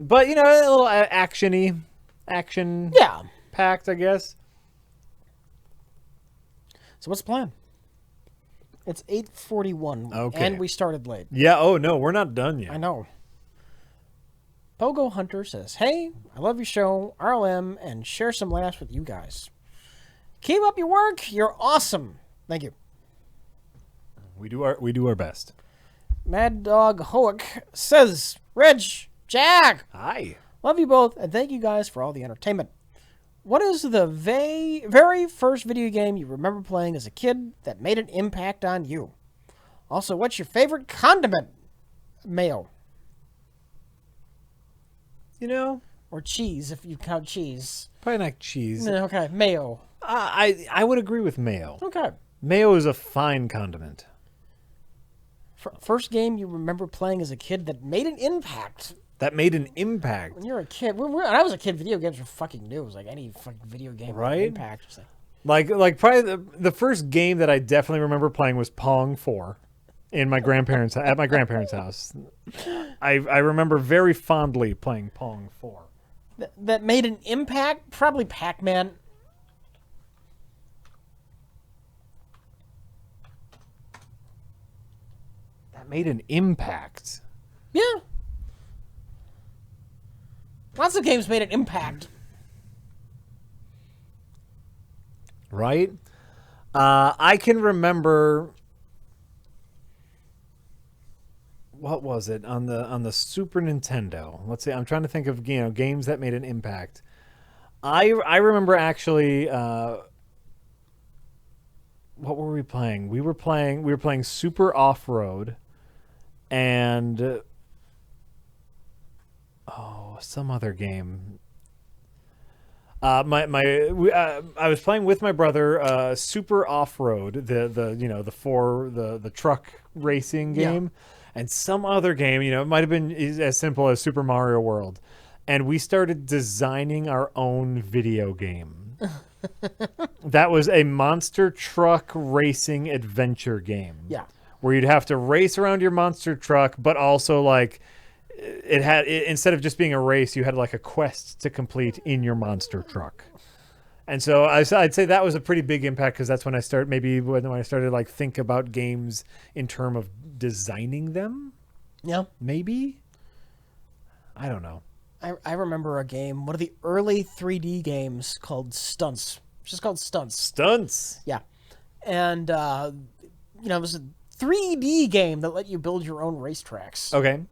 But, you know, a little action Yeah. packed, I guess. So what's the plan? It's 8:41, Okay. and we started late. Yeah, oh no, we're not done I yet. know. Pogo Hunter says, "Hey, I love your show, RLM, and share some laughs with you guys. Keep up your work. You're awesome. Thank you." We do our best. Mad Dog Hoek says, "Reg, Jack, Hi. love you both, and thank you guys for all the entertainment. What is the very first video game you remember playing as a kid that made an impact on you? Also, what's your favorite condiment? Mayo You know, or cheese, if you count cheese." probably not cheese. Okay, mayo. I would agree with mayo. Okay. Mayo is a fine condiment. First game you remember playing as a kid that made an impact. That made an impact. When you're a kid, when I was a kid, video games were fucking new. It was like any fucking video game had an Right? impact. It's like, Like probably the first game that I definitely remember playing was Pong 4 in my grandparents at my grandparents' house. I remember very fondly playing Pong 4. that made an impact. Probably Pac-Man. That made an impact. Yeah. Lots of games made an impact. Right? I can remember what was it on the Super Nintendo? Let's see. I'm trying to think of games that made an impact. I remember actually. What were we playing? We were playing Super Off Road, and some other game. I was playing with my brother Super Off Road, the truck racing game, and some other game. It might have been as simple as Super Mario World, and we started designing our own video game. That was a monster truck racing adventure game. Yeah. Where you'd have to race around your monster truck, but also like instead of just being a race, you had like a quest to complete in your monster truck. And so I'd say that was a pretty big impact because that's when I started like think about games in terms of designing them. Yeah. Maybe. I don't know. I remember a game, one of the early 3D games called Stunts. It's just called Stunts. Stunts. Yeah. And, it was a 3D game that let you build your own racetracks. Okay.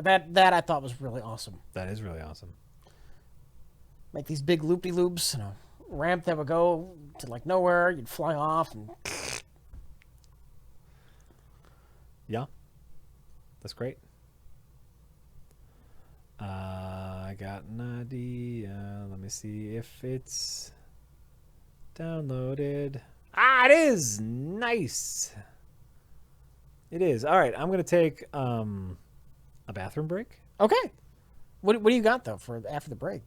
That I thought was really awesome. That is really awesome. Make these big loop-de-loops and a ramp that would go to like nowhere. You'd fly off and... Yeah. That's great. I got an idea. Let me see if it's downloaded. Ah, it is! Nice! It is. All right, I'm going to take a bathroom break. Okay. What do you got, though, for after the break?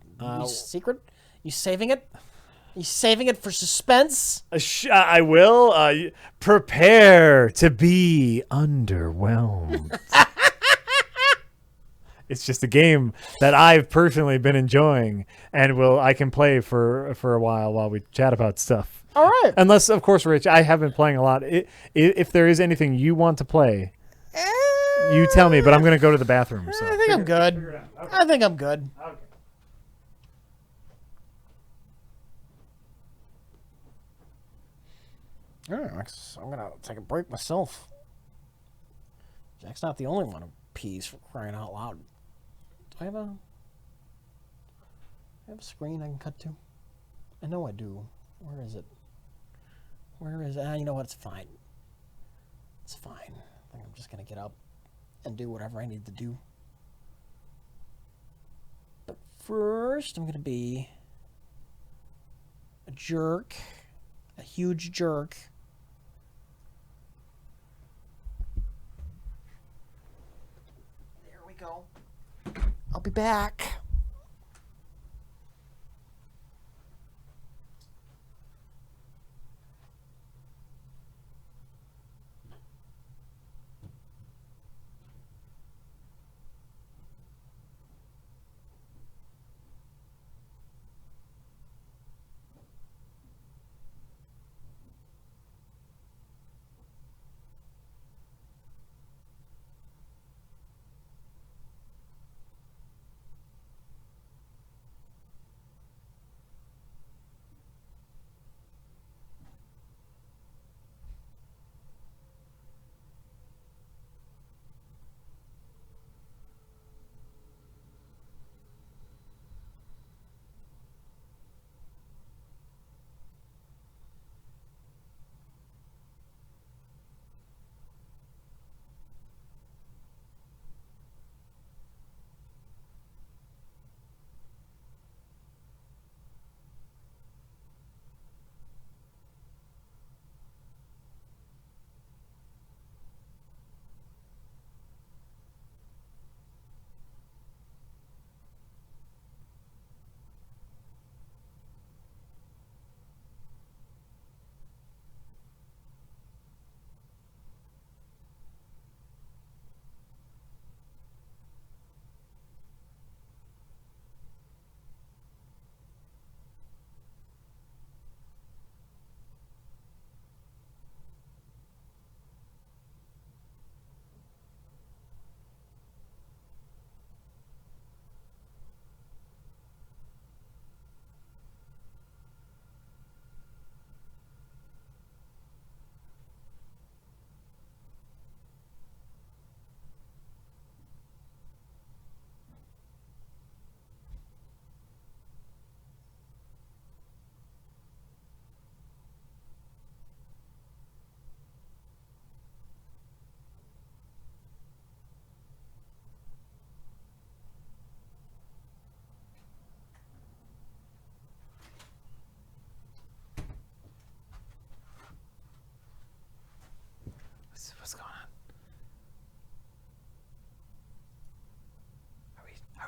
Secret? You saving it? You saving it for suspense? I will. Prepare to be underwhelmed. It's just a game that I've personally been enjoying, and I can play for a while we chat about stuff. All right. Unless, of course, Rich, I have been playing a lot. If there is anything you want to play, you tell me. But I'm going to go to the bathroom. So I think I'm good. Okay. I think I'm good. Okay. All right, I'm gonna take a break myself. Jack's not the only one who pees, for crying out loud. Do I have a screen I can cut to? I know I do. Where is it? You know what? It's fine. It's fine. I think I'm just going to get up and do whatever I need to do. But first, I'm going to be a jerk. A huge jerk. There we go. I'll be back.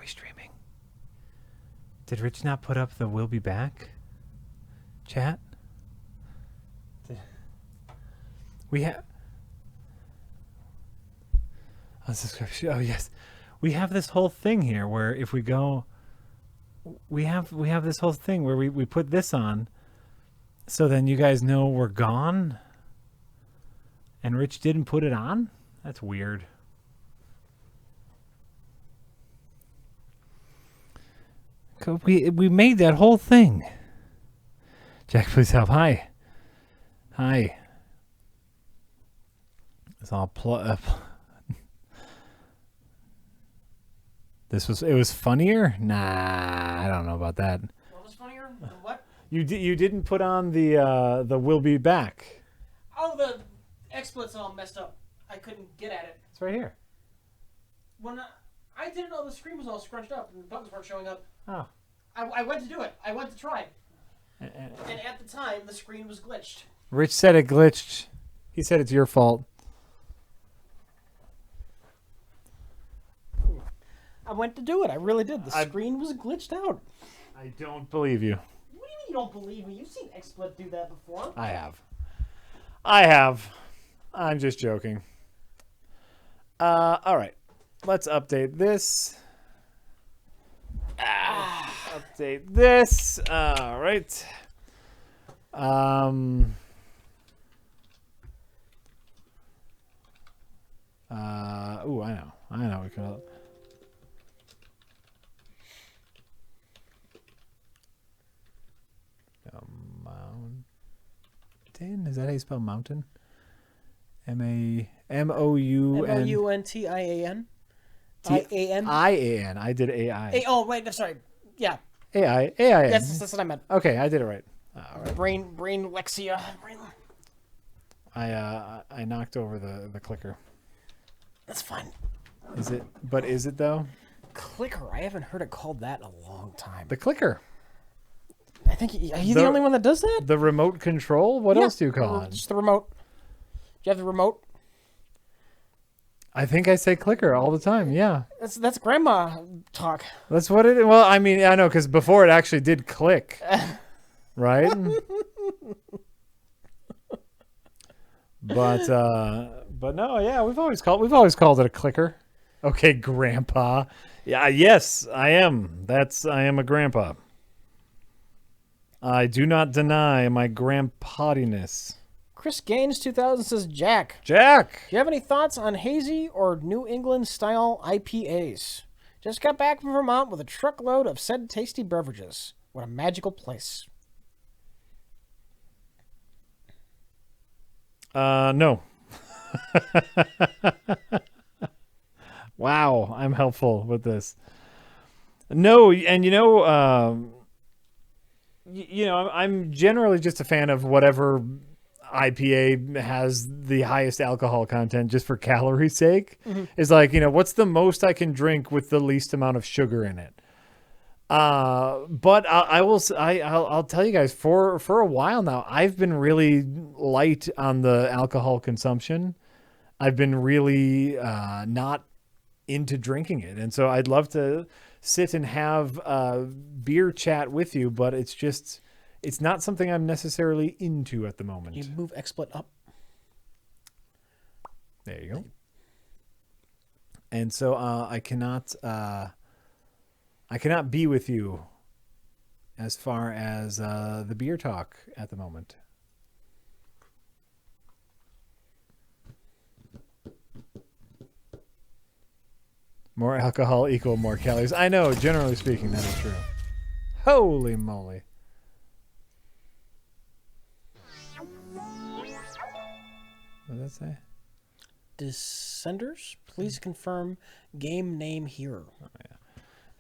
we streaming? Did Rich not put up the "We'll be back" chat? We have. Oh yes, we have this whole thing here where if we go, we have this whole thing where we put this on, so then you guys know we're gone. And Rich didn't put it on? That's weird. We made that whole thing. Jack, please help. Hi. It's all it was funnier? Nah, I don't know about that. What was funnier? What? You didn't put on the "We'll be back." Oh, the XSplit's all messed up. I couldn't get at it. It's right here. When I didn't know the screen was all scrunched up and the buttons weren't showing up. Oh. I went to do it. I went to try. And at the time, the screen was glitched. Rich said it glitched. He said it's your fault. I went to do it. I really did. The screen was glitched out. I don't believe you. What do you mean you don't believe me? You've seen XSplit do that before. I have. I'm just joking. All right. Let's update this. Update this. All right. Ooh, I know. We can. Mountain. Is that how you spell mountain? MOUNTIAN. IAN. I did AI. Oh wait, no, sorry. Yeah. AI. That's what I meant. Okay, I did it right. All right. Brain Lexia. I knocked over the clicker. That's fine. Is it? But is it though? Clicker. I haven't heard it called that in a long time. The clicker. I think are you the only one that does that? The remote control. What else do you call it? Just the remote. Do you have the remote? I think I say clicker all the time. Yeah. That's grandma talk. That's what it. Well, I mean, I know because before it actually did click, right? But no, yeah, we've always called it a clicker. Okay, grandpa. Yeah, yes, I am. I am a grandpa. I do not deny my grandpaudiness. Chris Gaines 2000 says, Jack. Do you have any thoughts on hazy or New England style IPAs? Just got back from Vermont with a truckload of said tasty beverages. What a magical place. No. Wow, I'm helpful with this. No, and I'm generally just a fan of whatever IPA has the highest alcohol content just for calorie sake. Mm-hmm. Is like, what's the most I can drink with the least amount of sugar in it? But I'll tell you guys for a while now, I've been really light on the alcohol consumption. I've been really not into drinking it. And so I'd love to sit and have a beer chat with you, but it's not something I'm necessarily into at the moment. You move XSplit up. There you go. And so I cannot be with you as far as the beer talk at the moment. More alcohol equal more calories. I know, generally speaking, that is true. Holy moly. What does that say? Descenders, please confirm game name here. Oh, yeah.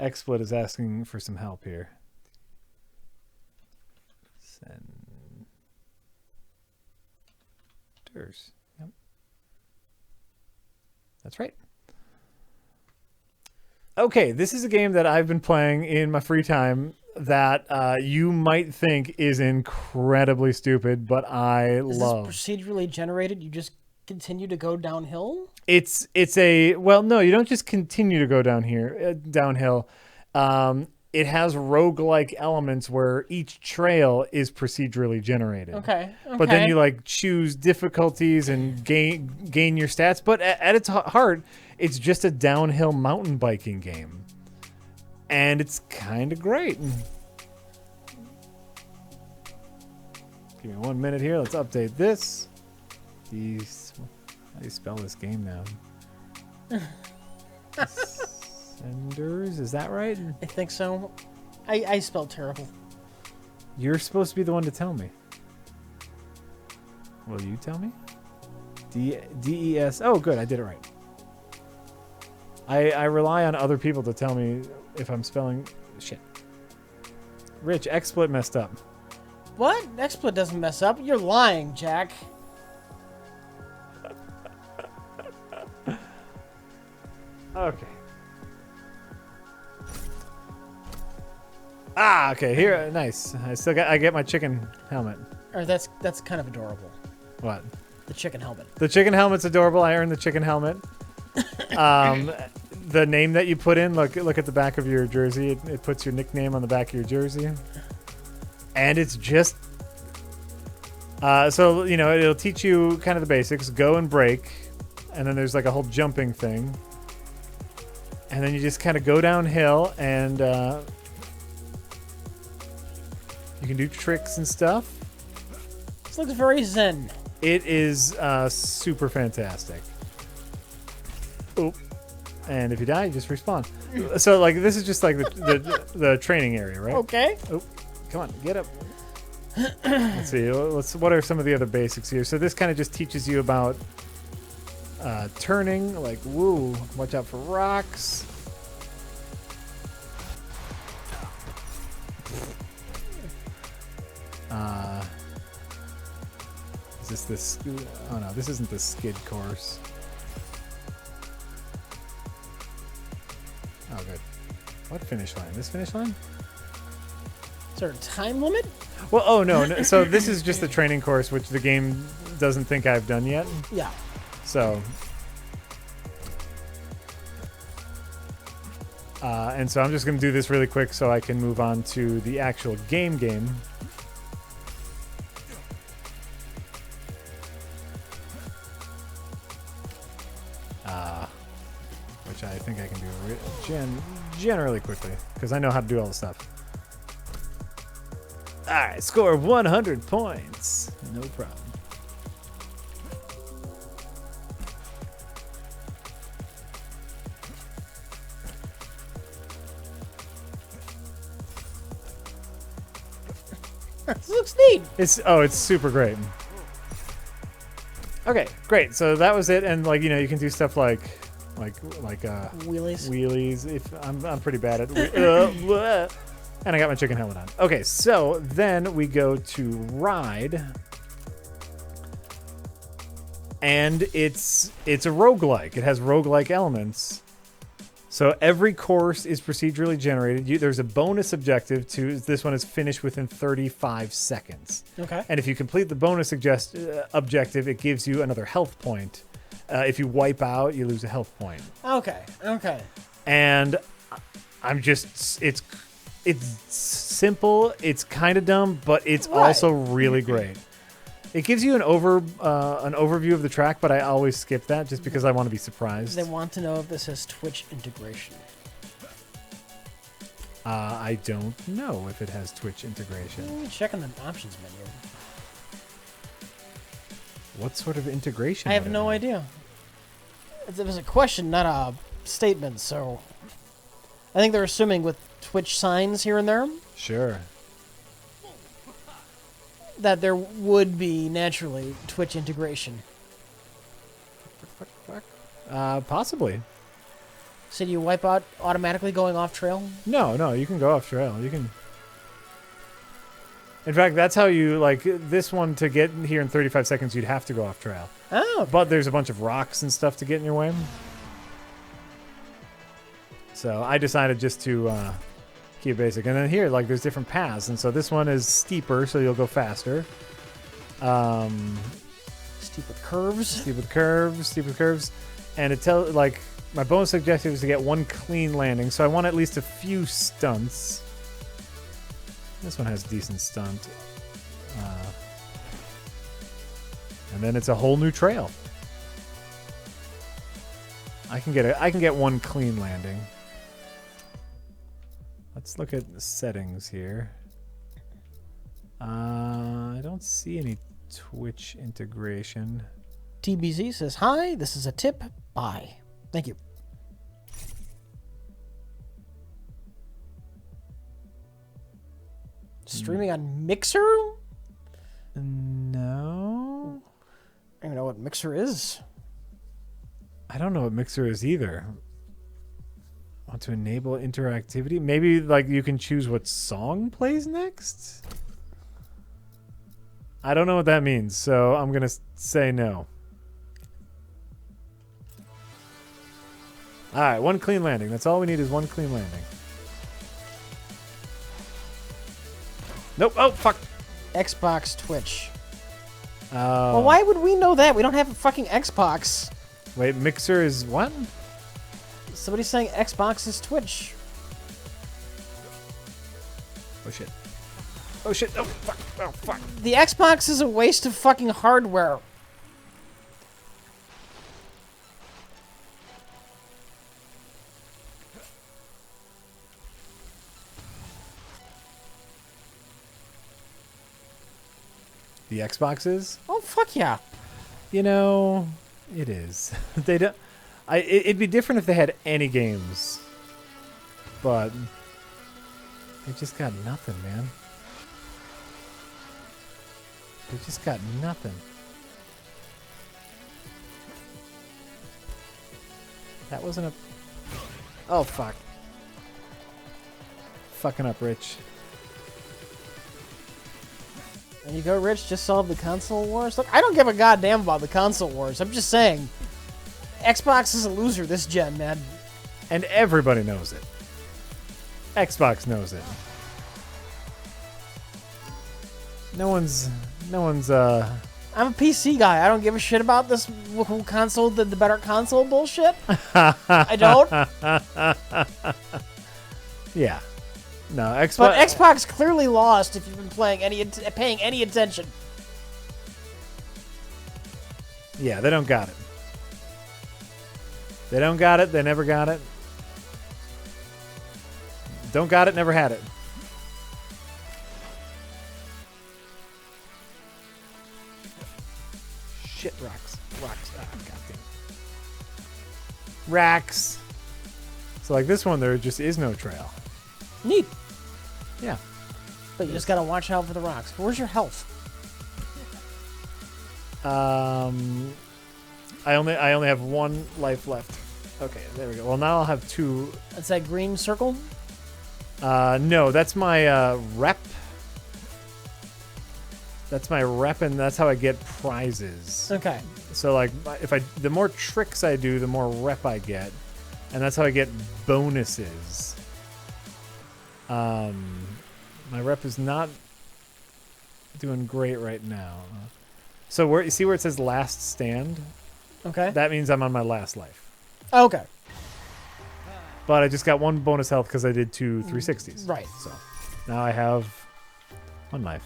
XSplit is asking for some help here. Descenders. Yep. That's right. Okay, this is a game that I've been playing in my free time that you might think is incredibly stupid, but I love. Is this procedurally generated? You just continue to go downhill? It's a well, no, you don't just continue to go downhill. It has roguelike elements where each trail is procedurally generated. Okay. But then you like choose difficulties and gain your stats. But at its heart, it's just a downhill mountain biking game, and it's kind of great. Give me 1 minute here. Let's update this. How do you spell this game now? Senders, is that right? I think so. I spelled terrible. You're supposed to be the one to tell me. Will you tell me? D-E-S. Oh, good. I did it right. I rely on other people to tell me if I'm spelling shit. Rich, XSplit messed up. What? XSplit doesn't mess up. You're lying, Jack. Okay. Ah, okay. Here, nice. I get my chicken helmet. Or that's kind of adorable. What? The chicken helmet. The chicken helmet's adorable. I earned the chicken helmet. The name that you put in, look at the back of your jersey. It puts your nickname on the back of your jersey. And it's just so it'll teach you kind of the basics, go and break, and then there's like a whole jumping thing. And then you just kind of go downhill and you can do tricks and stuff. This looks very zen. It is super fantastic. Oop. And if you die, you just respawn. So like this is just like the training area, right? Okay. Oh, come on, get up. Let's see. What are some of the other basics here? So this kind of just teaches you about turning. Like, woo, watch out for rocks. Is this? Oh no, this isn't the skid course. Oh, good. What finish line? This finish line? Is there a time limit? Well, oh no. So this is just the training course, which the game doesn't think I've done yet. Yeah. So, and so I'm just going to do this really quick so I can move on to the actual game. Which I think I can do generally quickly because I know how to do all the stuff. All right, score 100 points. No problem. This looks neat. It's super great. Okay, great. So that was it, and like you can do stuff like wheelies. If I'm pretty bad at and I got my chicken helmet on. Okay, so then we go to ride, and it's a roguelike. It has roguelike elements. So every course is procedurally generated. There's a bonus objective to this one is finished within 35 seconds. Okay. And if you complete the bonus objective, it gives you another health point. If you wipe out, you lose a health point. Okay. And it's simple. It's kind of dumb, but it's also really great. It gives you an overview of the track, but I always skip that just because I want to be surprised. They want to know if this has Twitch integration. I don't know if it has Twitch integration. Check in the options menu. What sort of integration? I have no idea. It was a question, not a statement, so I think they're assuming with Twitch signs here and there. Sure. That there would be naturally Twitch integration. Possibly. So do you wipe out automatically going off trail? No, you can go off trail. You can. In fact, that's how you like this one to get here in 35 seconds. You'd have to go off trail. Oh. But there's a bunch of rocks and stuff to get in your way. So I decided just to keep it basic. And then here, like, there's different paths. And so this one is steeper, so you'll go faster. Steep with curves. Steep with curves, steep with curves. And it tells, like, my bonus objective is to get one clean landing, so I want at least a few stunts. This one has decent stunt. And then it's a whole new trail. I can get one clean landing. Let's look at the settings here. I don't see any Twitch integration. TBZ says, hi, this is a tip. Bye. Thank you. Streaming on Mixer? No. I don't even know what Mixer is. I don't know what Mixer is either. Want to enable interactivity? Maybe like you can choose what song plays next? I don't know what that means, so I'm going to say no. All right, one clean landing. That's all we need is one clean landing. Nope. Oh, fuck. Xbox Twitch. Oh. Well, why would we know that? We don't have a fucking Xbox. Wait, Mixer is what? Somebody's saying Xbox is Twitch. Oh, shit. Oh, shit. Oh, fuck. Oh, fuck. The Xbox is a waste of fucking hardware. The Xbox is? Oh, fuck yeah. You know, it is. They don't. It'd be different if they had any games, but they just got nothing, man. They just got nothing. That wasn't a. Oh fuck! Fucking up, Rich. There you go, Rich. Just solved the console wars. Look, I don't give a goddamn about the console wars. I'm just saying, Xbox is a loser this gen, man. And everybody knows it. Xbox knows it. No one's. I'm a PC guy. I don't give a shit about this who console did the better console bullshit. I don't. Yeah. No, Xbox. But Xbox clearly lost if you've been paying any attention. Yeah, they don't got it. They don't got it. They never got it. Don't got it. Never had it. Shit, rocks. Rocks. Ah, goddamn. Racks. So like this one, there just is no trail. Neat. Yeah. But you just gotta watch out for the rocks. Where's your health? I only have one life left. Okay, there we go. Well, now I'll have two. That's that green circle? No, that's my rep. That's my rep, and that's how I get prizes. Okay. So like, the more tricks I do, the more rep I get, and that's how I get bonuses. My rep is not doing great right now. So where you see where it says last stand? Okay. That means I'm on my last life. Okay. But I just got one bonus health because I did two 360s. Right. So now I have one life.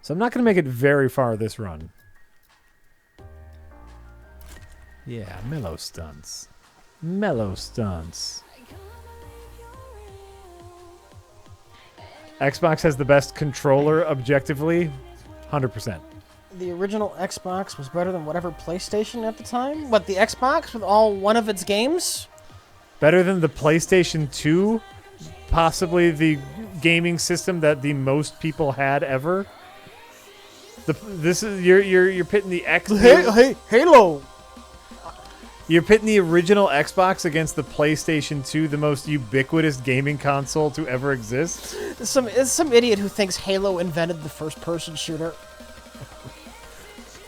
So I'm not going to make it very far this run. Yeah, mellow stunts. Mellow stunts. Xbox has the best controller objectively. 100%. The original Xbox was better than whatever PlayStation at the time? What, the Xbox with all one of its games? Better than the PlayStation 2? Possibly the gaming system that the most people had ever? This is you're pitting the Halo. You're pitting the original Xbox against the PlayStation 2, the most ubiquitous gaming console to ever exist. It's some idiot who thinks Halo invented the first-person shooter.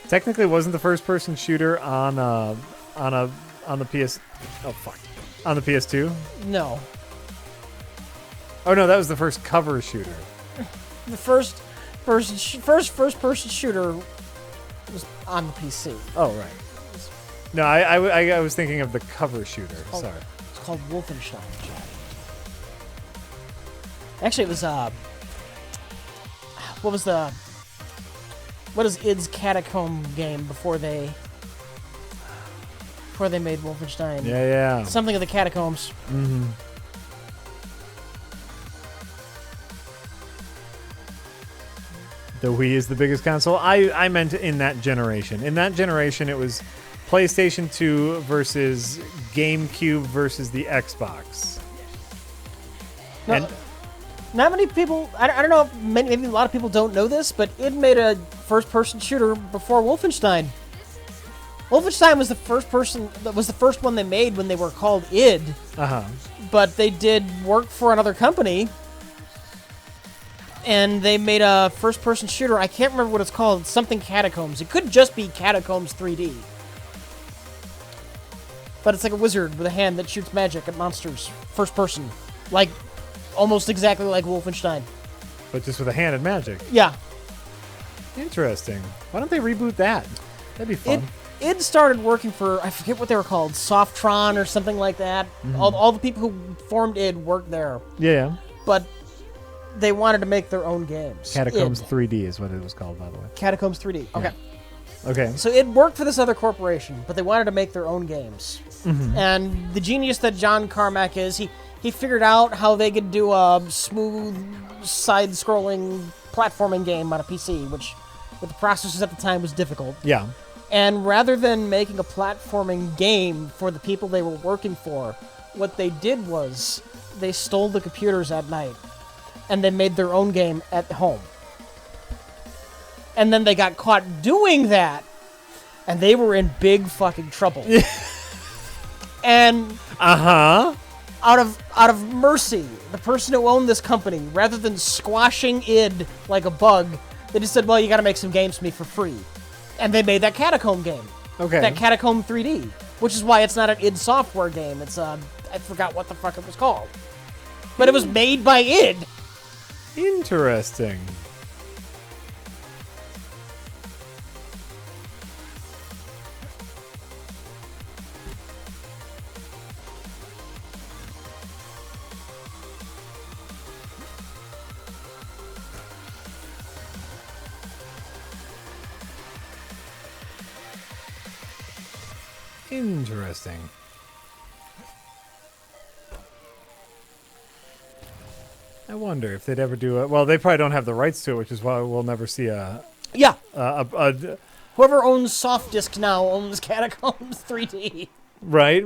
Technically, wasn't the first-person shooter on the PS. Oh fuck, on the PS2. No, Oh no, that was the first cover shooter. the first first-person shooter was on the PC. Oh, right. No, I was thinking of the cover shooter. Oh, Sorry. It's called Wolfenstein. Actually, it was what is id's Catacomb game before they made Wolfenstein? Yeah. Something of the Catacombs. Mm-hmm. The Wii is the biggest console. I meant in that generation. In that generation, it was PlayStation 2 versus GameCube versus the Xbox. No, And not many people. I don't know. If maybe a lot of people don't know this, but id made a first-person shooter before Wolfenstein. Wolfenstein was the first one they made when they were called id. But they did work for another company, and they made a first-person shooter. I can't remember what it's called. It's something Catacombs. It could just be Catacombs 3D. But it's like a wizard with a hand that shoots magic at monsters. First person. Like, almost exactly like Wolfenstein. but just with a hand and magic. Yeah. Interesting. Why don't they reboot that? That'd be fun. Id started working for, I forget what they were called, Softtron or something like that. Mm-hmm. All the people who formed id worked there. Yeah. But they wanted to make their own games. Catacombs id. 3D is what it was called, by the way. Catacombs 3D. Okay. Okay. So it worked for this other corporation, but they wanted to make their own games. Mm-hmm. And the genius that John Carmack is, he figured out how they could do a smooth, side-scrolling platforming game on a PC, which, with the processors at the time, was difficult. Yeah. And rather than making a platforming game for the people they were working for, what they did was they stole the computers at night, and they made their own game at home. And then they got caught doing that, and they were in big fucking trouble. And out of mercy, the person who owned this company, rather than squashing id like a bug, they just said, well, you gotta make some games for me for free. And they made that Catacomb game. Okay. That Catacomb 3D, which is why it's not an id Software game. It's I forgot what the fuck it was called. But it was made by id. Interesting. Interesting. I wonder if they'd ever do it. Well, they probably don't have the rights to it, which is why we'll never see a Whoever owns Softdisk now owns Catacombs 3D. right.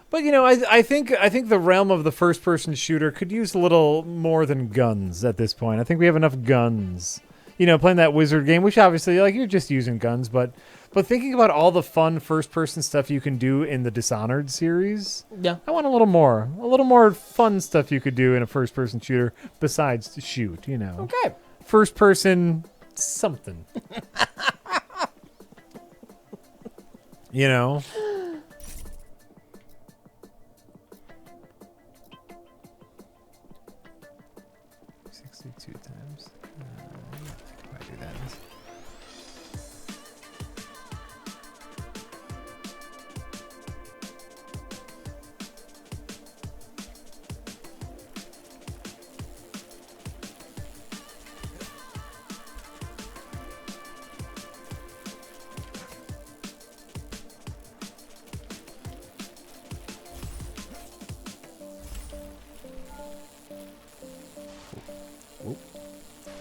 But you know, I think the realm of the first-person shooter could use a little more than guns at this point. I think we have enough guns. You know, playing that wizard game, which obviously, like, you're just using guns, but thinking about all the fun first-person stuff you can do in the Dishonored series, Yeah. I want a little more fun stuff you could do in a first-person shooter besides to shoot. You know, Okay. first-person something. You know. 62 times. I do that.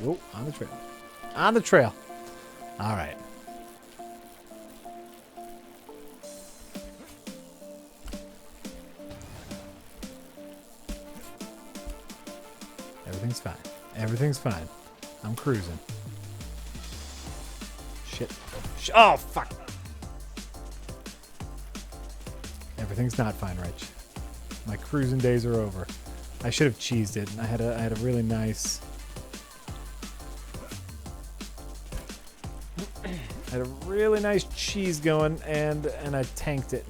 Oh, on the trail. On the trail. All right. Everything's fine. Everything's fine. I'm cruising. Shit. Oh, fuck. Everything's not fine, Rich. My cruising days are over. I should have cheesed it. I had a really nice... had a really nice cheese going, and I tanked it.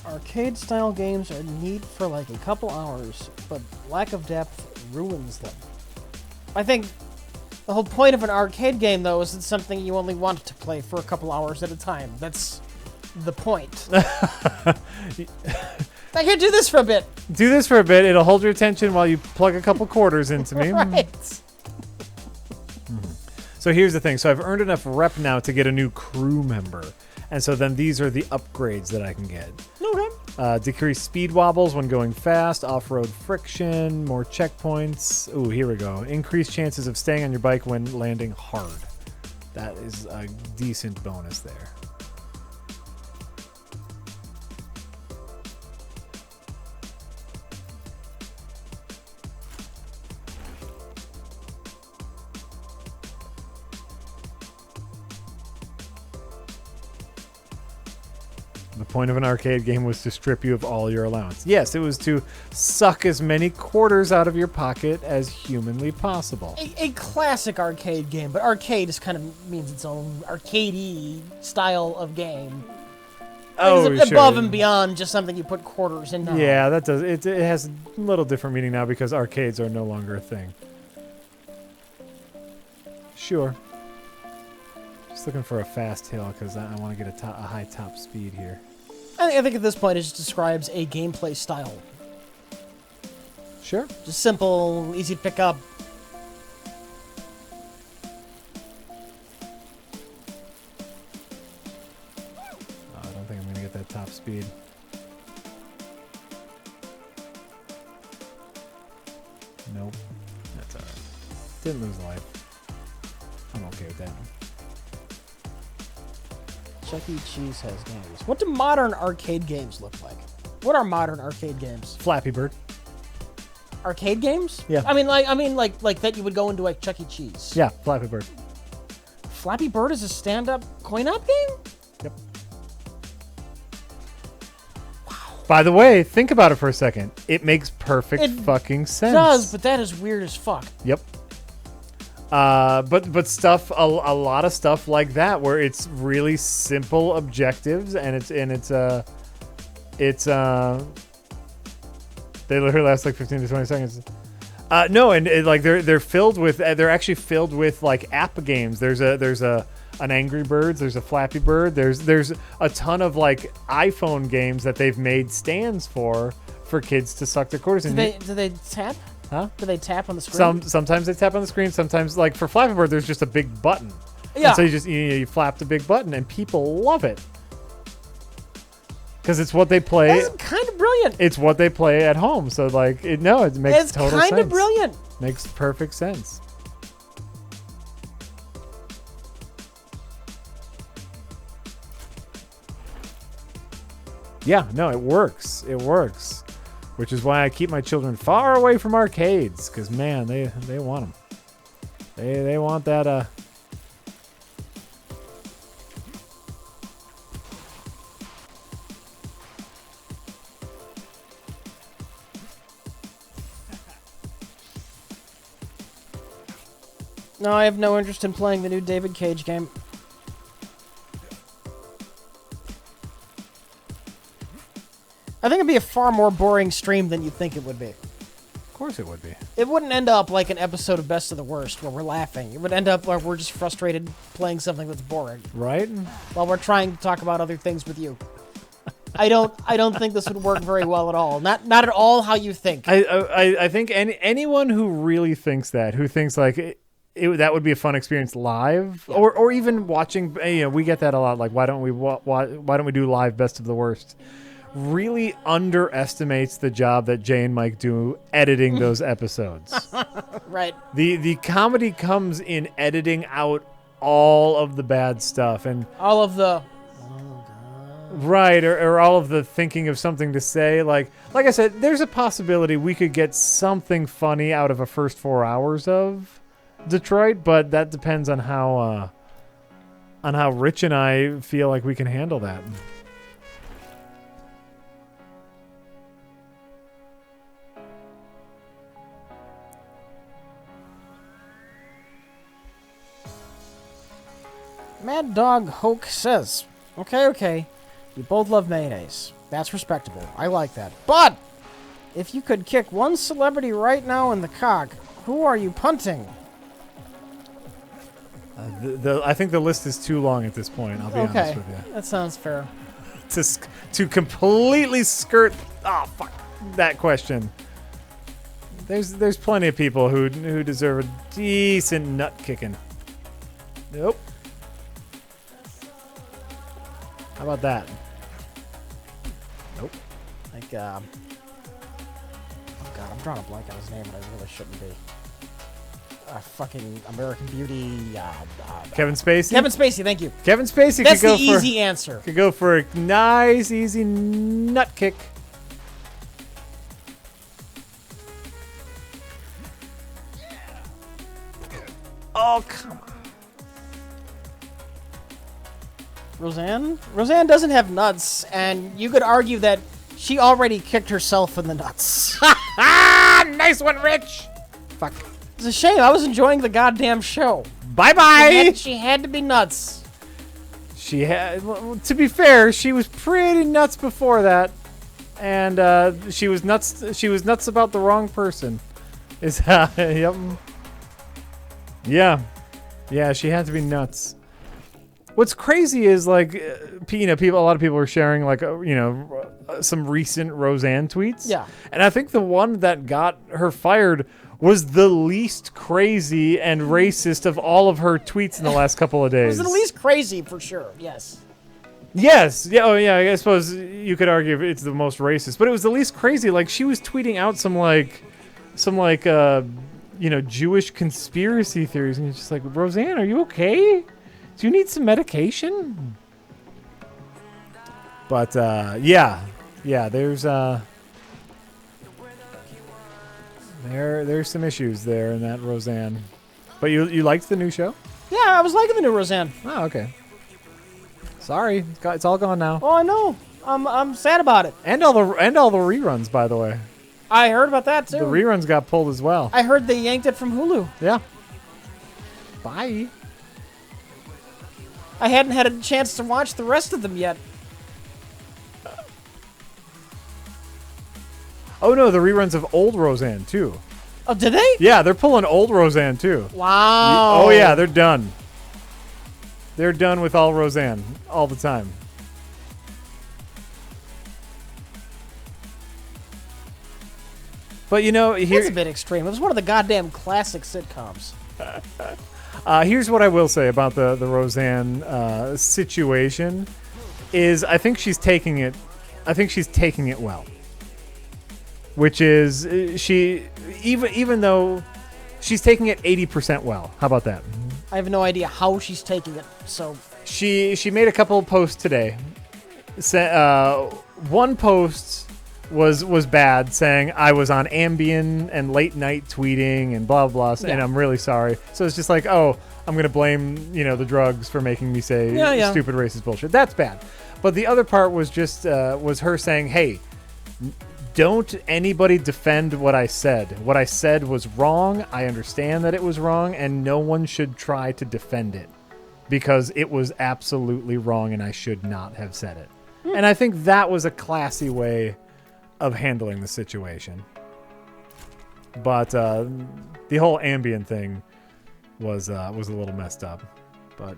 Arcade-style games are neat for like a couple hours, but lack of depth ruins them. I think The whole point of an arcade game, though, is it's something you only want to play for a couple hours at a time. That's the point. I can do this for a bit. Do this for a bit. It'll hold your attention while you plug a couple quarters into me. Right. So here's the thing. So I've earned enough rep now to get a new crew member. And so then these are the upgrades that I can get. Okay. Decrease speed wobbles when going fast, off-road friction, more checkpoints. Ooh, here we go. Increase chances of staying on your bike when landing hard. That is a decent bonus there. The point of an arcade game was to strip you of all your allowance. Yes, it was to suck as many quarters out of your pocket as humanly possible. A classic arcade game, but arcade just kind of means its own arcadey style of game. Oh, it's above sure. and beyond just something you put quarters in now. Yeah, that does. It has a little different meaning now because arcades are no longer a thing. Sure. Just looking for a fast hill because I want to get a high top speed here. I think at this point it just describes a gameplay style. Sure. Just simple, easy to pick up. I don't think I'm going to get that top speed. Nope. That's alright. Didn't lose life. I'm okay with that. Chuck E. Cheese has games. What do modern arcade games look like? What are modern arcade games? Flappy Bird. Arcade games? Yeah. I mean like that you would go into like Chuck E. Cheese. Yeah, Flappy Bird. Flappy Bird is a stand-up coin-op game? Yep. By the way, think about it for a second. It makes perfect fucking sense. It does, but that is weird as fuck. Yep. But stuff a lot of stuff like that where it's really simple objectives and it's they literally last like 15 to 20 seconds. No, and like they're filled with they're actually filled with like app games. There's an Angry Birds, there's a Flappy Bird, there's a ton of like iPhone games that they've made stands for kids to suck their quarters in. Do they tap? Huh? Do they tap on the screen? Sometimes they tap on the screen. Sometimes, like for Flappy Bird, there's just a big button. Yeah. And so you flap the big button, and people love it because it's what they play. That's kind of brilliant. It's what they play at home. So like, it makes total sense. It's kind of brilliant. Makes perfect sense. Yeah, no, it works. It works. Which is why I keep my children far away from arcades, because man, they want them. They want that. No, I have no interest in playing the new David Cage game. I think it'd be a far more boring stream than you think it would be. Of course it would be. It wouldn't end up like an episode of Best of the Worst where we're laughing. It would end up like we're just frustrated playing something that's boring. Right? While we're trying to talk about other things with you. I don't think this would work very well at all. Not at all how you think. I think anyone who really thinks that, who thinks like that would be a fun experience live, yeah. or even watching. We get that a lot. Like, why don't we do live Best of the Worst? Really underestimates the job that Jay and Mike do editing those episodes. Right. The comedy comes in editing out all of the bad stuff and all of the right or all of the thinking of something to say. Like I said, there's a possibility we could get something funny out of a first 4 hours of Detroit, but that depends on how Rich and I feel like we can handle that. Mad Dog Hoke says, okay, you both love mayonnaise. That's respectable. I like that. But if you could kick one celebrity right now in the cock, who are you punting? I think the list is too long at this point. I'll be honest with you. That sounds fair. To completely skirt that question. There's plenty of people who deserve a decent nut kicking. Nope. How about that? Nope. Like, oh God, I'm drawing a blank on his name, and I really shouldn't be. Fucking American Beauty. Kevin Spacey. Kevin Spacey, thank you. Kevin Spacey. That's could go the easy answer. Could go for a nice, easy nut kick. Oh, come on. Roseanne? Roseanne doesn't have nuts, and you could argue that she already kicked herself in the nuts. Nice one, Rich. Fuck. It's a shame. I was enjoying the goddamn show. Bye-bye. She had to be nuts. She had. Well, to be fair, she was pretty nuts before that, and she was nuts. She was nuts about the wrong person. Yep. Yeah. She had to be nuts. What's crazy is like, a lot of people are sharing like, some recent Roseanne tweets. Yeah. And I think the one that got her fired was the least crazy and racist of all of her tweets in the last couple of days. It was the least crazy for sure. Yes. Yes. Yeah. Oh, yeah. I suppose you could argue it's the most racist, but it was the least crazy. Like she was tweeting out some Jewish conspiracy theories, and you're just like, Roseanne, are you okay? Do you need some medication? But yeah, there's there's some issues there in that Roseanne. But you liked the new show? Yeah, I was liking the new Roseanne. Oh, okay. Sorry, it's all gone now. Oh, I know. I'm sad about it. And all the reruns, by the way. I heard about that too. The reruns got pulled as well. I heard they yanked it from Hulu. Yeah. Bye. I hadn't had a chance to watch the rest of them yet. Oh no, the reruns of old Roseanne too. Oh, did they? Yeah, they're pulling old Roseanne too. Wow. Oh yeah, they're done. They're done with all Roseanne all the time. But That's a bit extreme. It was one of the goddamn classic sitcoms. Here's what I will say about the Roseanne situation is I think she's taking it well. Which is she even though she's taking it 80% well. How about that? I have no idea how she's taking it. So she made a couple of posts today. One post was bad, saying I was on Ambien and late night tweeting and blah blah, and I'm really sorry. So it's just like, oh, I'm gonna blame the drugs for making me say stupid racist bullshit. That's bad. But the other part was just was her saying, hey, don't anybody defend what I said. What I said was wrong. I understand that it was wrong, and no one should try to defend it because it was absolutely wrong, and I should not have said it. And I think that was a classy way of handling the situation. But the whole Ambien thing was a little messed up. But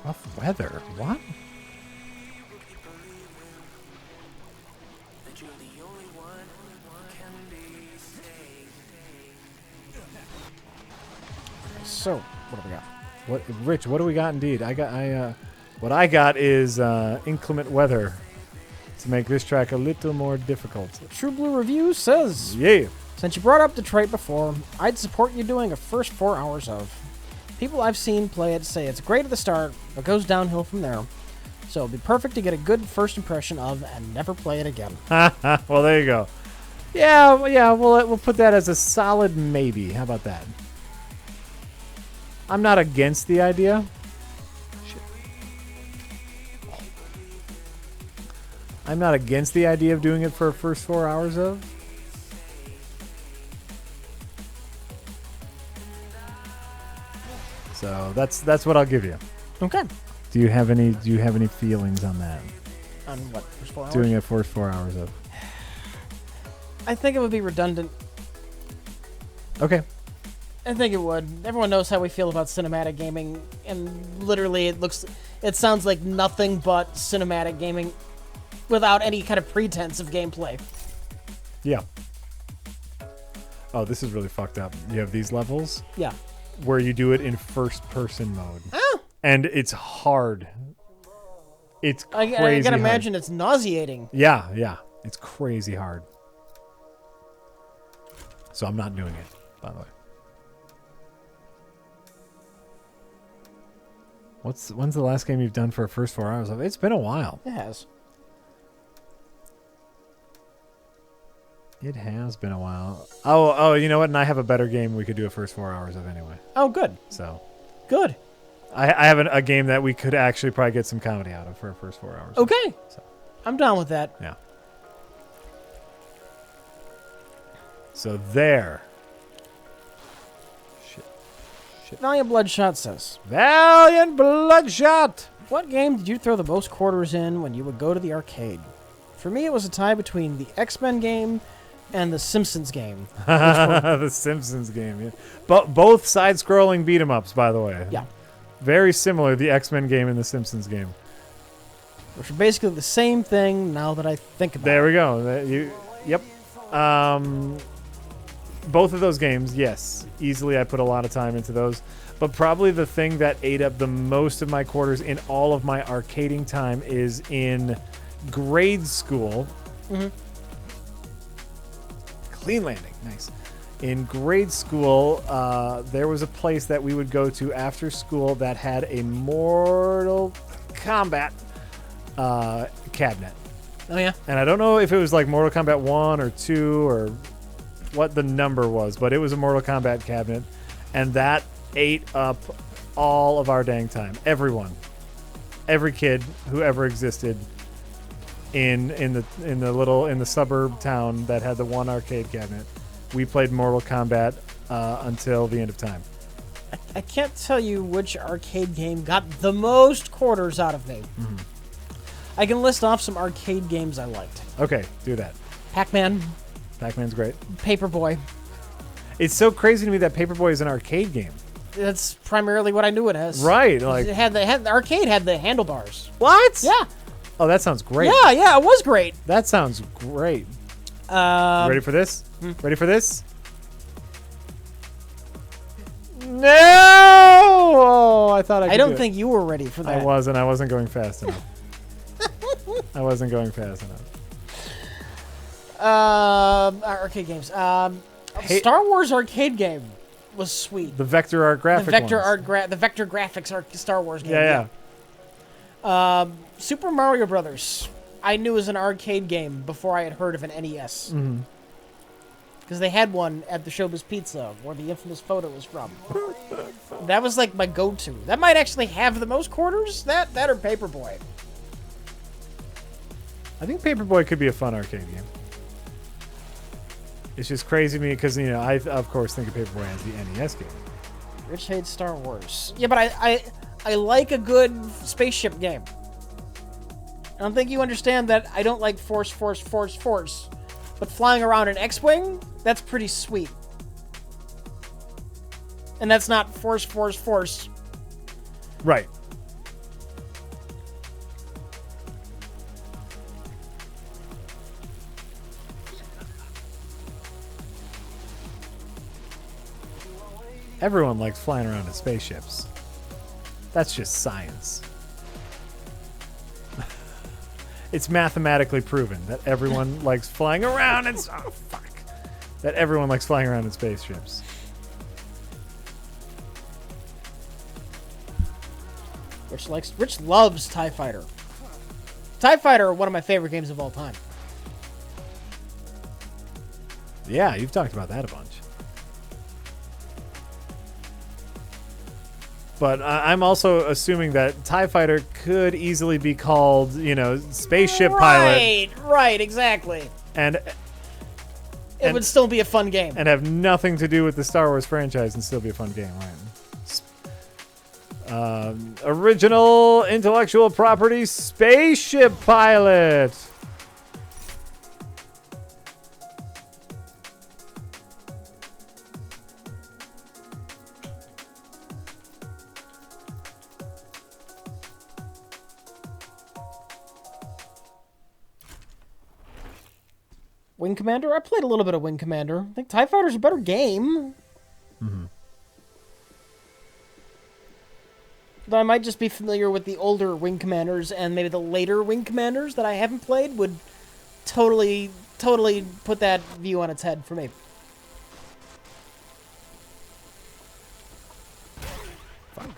rough weather. What? So, what do we got? Rich, what do we got indeed? What I got is inclement weather to make this track a little more difficult. True Blue Review says, yeah. Since you brought up Detroit before, I'd support you doing a first 4 hours of. People I've seen play it say it's great at the start, but goes downhill from there. So it'd be perfect to get a good first impression of and never play it again. Well, there you go. Yeah, we'll put that as a solid maybe. How about that? I'm not against the idea. Shit. I'm not against the idea of doing it for a first 4 hours of. So that's what I'll give you. Okay. Do you have any feelings on that? On what? First 4 hours? Doing it first 4 hours of. I think it would be redundant. Okay. I think it would. Everyone knows how we feel about cinematic gaming, and literally it sounds like nothing but cinematic gaming without any kind of pretense of gameplay. Yeah. Oh, this is really fucked up. You have these levels Yeah. where you do it in first-person mode. Oh. And it's hard. It's crazy I can hard. imagine it's nauseating. Yeah, yeah. It's crazy hard. So I'm not doing it, by the way. When's the last game you've done for a first 4 hours? It's been a while. It has. It has been a while. Oh, you know what? And I have a better game we could do a first 4 hours of anyway. Oh, good. So Good. I have a game that we could actually probably get some comedy out of for our first 4 hours. Okay. So, I'm down with that. yeah. So there. Shit. Valiant Bloodshot says, Valiant Bloodshot! what game did you throw the most quarters in when you would go to the arcade? For me, it was a tie between the X-Men game and the Simpsons game. The Simpsons game, yeah. But both side-scrolling beat-em-ups, by the way. Yeah. Very similar, the X-Men game and the Simpsons game. Which are basically the same thing now that I think about There it. we go. Yep. Both of those games, yes. Easily I put a lot of time into those. But probably the thing that ate up the most of my quarters in all of my arcading time is in grade school. Mm-hmm. Clean landing. Nice. In grade school, there was a place that we would go to after school that had a Mortal Kombat cabinet. Oh, yeah? And I don't know if it was like Mortal Kombat 1 or 2 or what the number was, but it was a Mortal Kombat cabinet. And that ate up all of our dang time. Everyone. Every kid who ever existed in the suburb town that had the one arcade cabinet. We played Mortal Kombat until the end of time. I can't tell you which arcade game got the most quarters out of me. Mm-hmm. I can list off some arcade games I liked. Okay, do that. Pac-Man, Pac-Man's great. Paperboy. It's so crazy to me that Paperboy is an arcade game. That's primarily what I knew it as. Right, like The arcade had the handlebars. what? Yeah. Oh, that sounds great. Yeah, it was great. That sounds great. Ready for this? Ready for this? No! Oh, I thought I could I don't do it. think you were ready for that. I wasn't. I wasn't going fast enough. Arcade games. Star Wars arcade game was sweet. The vector art graphic The vector ones. the vector graphics Star Wars game. Yeah. Super Mario Brothers. I knew was an arcade game before I had heard of an NES. Mm-hmm. Because they had one at the Showbiz Pizza, where the infamous photo was from. That was like my go-to. That might actually have the most quarters. That or Paperboy. I think Paperboy could be a fun arcade game. It's just crazy to me because, I, of course, think of Paperboy as the NES game. Rich hates Star Wars. Yeah, but I like a good spaceship game. I don't think you understand that I don't like force. But flying around an X-Wing, that's pretty sweet. And that's not force. Right. Everyone likes flying around in spaceships. That's just science. It's mathematically proven that everyone likes flying around in... Oh, fuck. That everyone likes flying around in spaceships. Rich loves TIE Fighter. TIE Fighter are one of my favorite games of all time. Yeah, you've talked about that a bunch. But I'm also assuming that TIE Fighter could easily be called, Spaceship Pilot. Right, exactly. And It would still be a fun game. and have nothing to do with the Star Wars franchise and still be a fun game, right? Original intellectual property Spaceship Pilot. Wing Commander? I played a little bit of Wing Commander. I think TIE Fighter's a better game. Mm-hmm. Though I might just be familiar with the older Wing Commanders, and maybe the later Wing Commanders that I haven't played would totally put that view on its head for me. Fuck.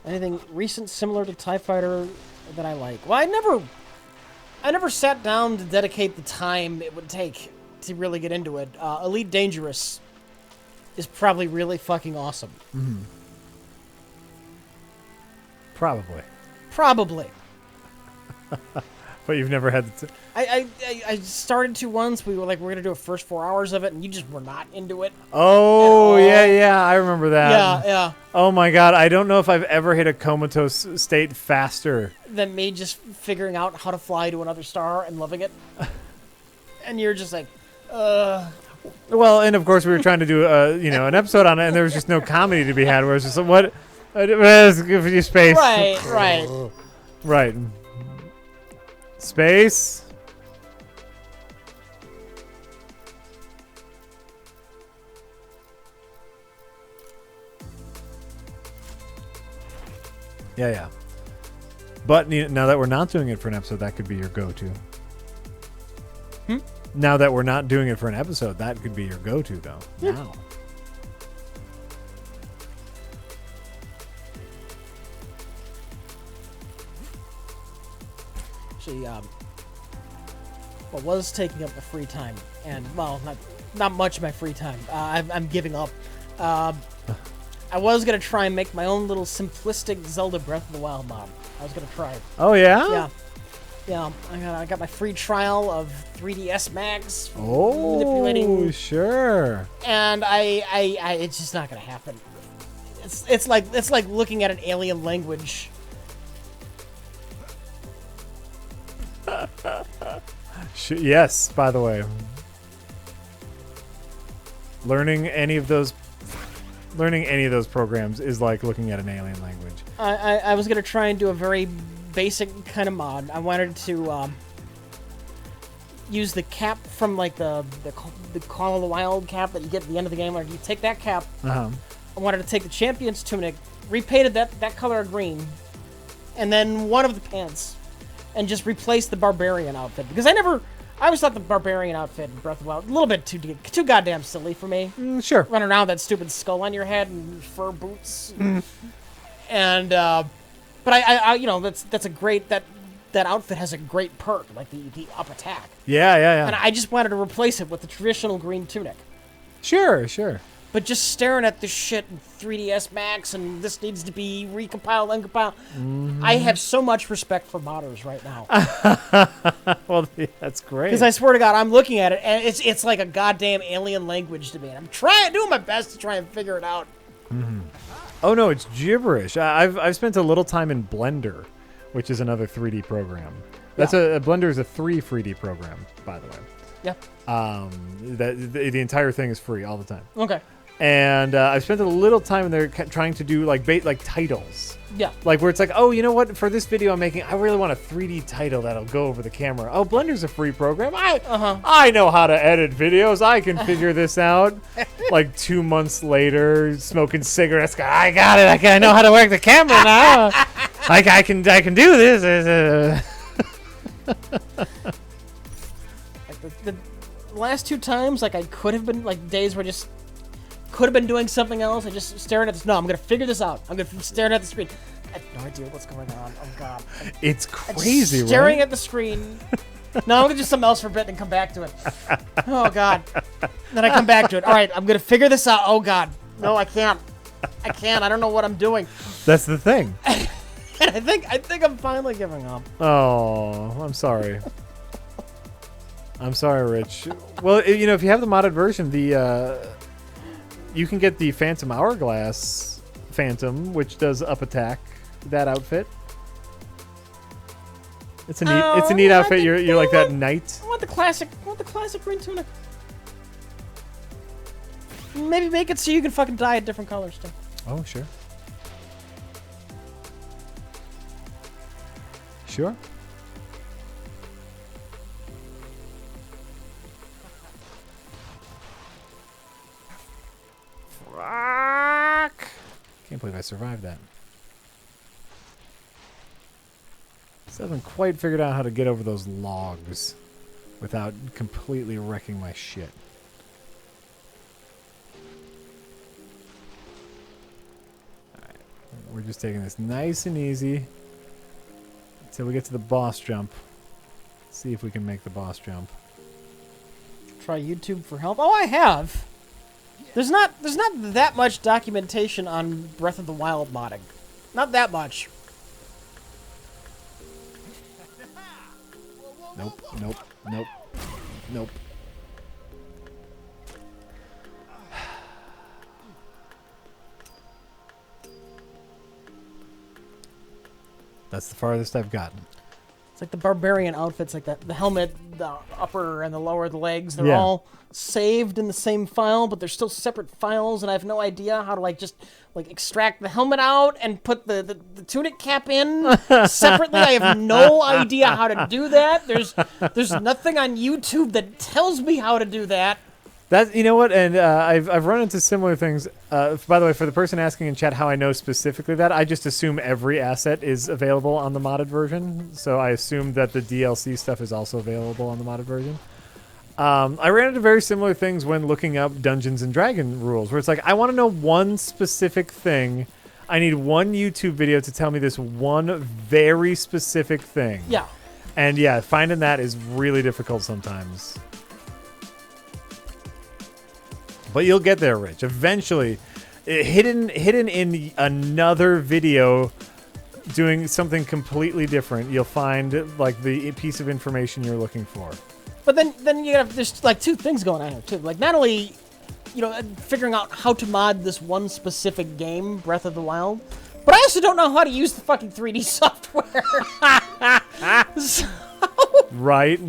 Anything recent similar to TIE Fighter that I like? Well, I never sat down to dedicate the time it would take to really get into it. Elite Dangerous is probably really fucking awesome. Mm-hmm. Probably. Probably. But you've never had the... I started to once. We were like, we're going to do a first 4 hours of it, and you just were not into it. Oh, yeah, I remember that. Yeah. Oh my god, I don't know if I've ever hit a comatose state faster. Than me just figuring out how to fly to another star and loving it. And you're just like, Well, and of course we were trying to do an episode on it, and there was just no comedy to be had. Where it's just like, what? Let's give you space. Right. Space. Yeah. But now that we're not doing it for an episode, that could be your go-to. Now that we're not doing it for an episode, that could be your go-to, though. Now. Actually, what was taking up the free time, and, well, not much of my free time. I'm giving up. I was going to try and make my own little simplistic Zelda Breath of the Wild mod. I was going to try it. Oh, yeah? Yeah, I got my free trial of 3DS Max. Oh, manipulating, sure. And it's just not gonna happen. It's like looking at an alien language. Yes, by the way, learning any of those programs is like looking at an alien language. I was gonna try and do a very basic kind of mod. I wanted to use the cap from like the Call of the Wild cap that you get at the end of the game. Where you take that cap. I wanted to take the champion's tunic, repainted that color green, and then one of the pants, and just replace the barbarian outfit, because I always thought the barbarian outfit in Breath of the Wild a little bit too goddamn silly for me. Sure. Running around with that stupid skull on your head and fur boots, and but I that's a great that outfit has a great perk, like the up attack. Yeah. And I just wanted to replace it with the traditional green tunic. Sure. But just staring at this shit in 3DS Max, and this needs to be recompiled, uncompiled. I have so much respect for modders right now. Well, that's great. Because I swear to God, I'm looking at it, and it's like a goddamn alien language to me. And I'm doing my best to try and figure it out. Oh no, it's gibberish. I've spent a little time in Blender, which is another 3D program. That's Blender is a 3D program, by the way. Yeah. The entire thing is free all the time. Okay. And I've spent a little time in there trying to do like titles. Yeah. Like where it's like, oh, you know what? For this video I'm making, I really want a 3D title that'll go over the camera. Oh, Blender's a free program. I know how to edit videos. I can figure this out. Like 2 months later, smoking cigarettes. I got it. I know how to work the camera now. I can do this. The last 2 times, like, I could have been, like, days where I just could have been doing something else. I just staring at this. No, I'm going to figure this out. I'm going to staring at the screen. I have no idea what's going on. Oh, God. It's crazy, right? Staring at the screen. No, I'm going to do something else for a bit and come back to it. Oh, God. Then I come back to it. All right, I'm going to figure this out. Oh, God. No, I can't. I don't know what I'm doing. That's the thing. I think I'm finally giving up. Oh, I'm sorry. I'm sorry, Rich. Well, if you have the modded version, you can get the Phantom Hourglass Phantom, which does up attack. That outfit. It's a neat outfit. You're like that knight. I want the classic green tunic. Maybe make it so you can fucking dye it different colors too. Oh, sure. Sure. Fuck! Can't believe I survived that. Still haven't quite figured out how to get over those logs without completely wrecking my shit. Alright. We're just taking this nice and easy until we get to the boss jump. See if we can make the boss jump. Try YouTube for help. Oh, I have. There's not that much documentation on Breath of the Wild modding. Not that much. Nope, nope, nope, nope. That's the farthest I've gotten. It's like the barbarian outfits, like that. The helmet, the upper and the lower the legs, they're Yeah. all saved in the same file, but they're still separate files, and I have no idea how to just extract the helmet out and put the tunic cap in separately. I have no idea how to do that. There's nothing on YouTube that tells me how to do that. That, you know what, and I've run into similar things. By the way, for the person asking in chat how I know specifically that, I just assume every asset is available on the modded version. So I assume that the DLC stuff is also available on the modded version. I ran into very similar things when looking up Dungeons and Dragon rules, where it's like, I want to know one specific thing. I need one YouTube video to tell me this one very specific thing. Yeah. And yeah, finding that is really difficult sometimes. But you'll get there, Rich. Eventually, hidden in another video doing something completely different, you'll find the piece of information you're looking for. But then you have there's two things going on here too. Not only figuring out how to mod this one specific game, Breath of the Wild, but I also don't know how to use the fucking 3D software. So... Right.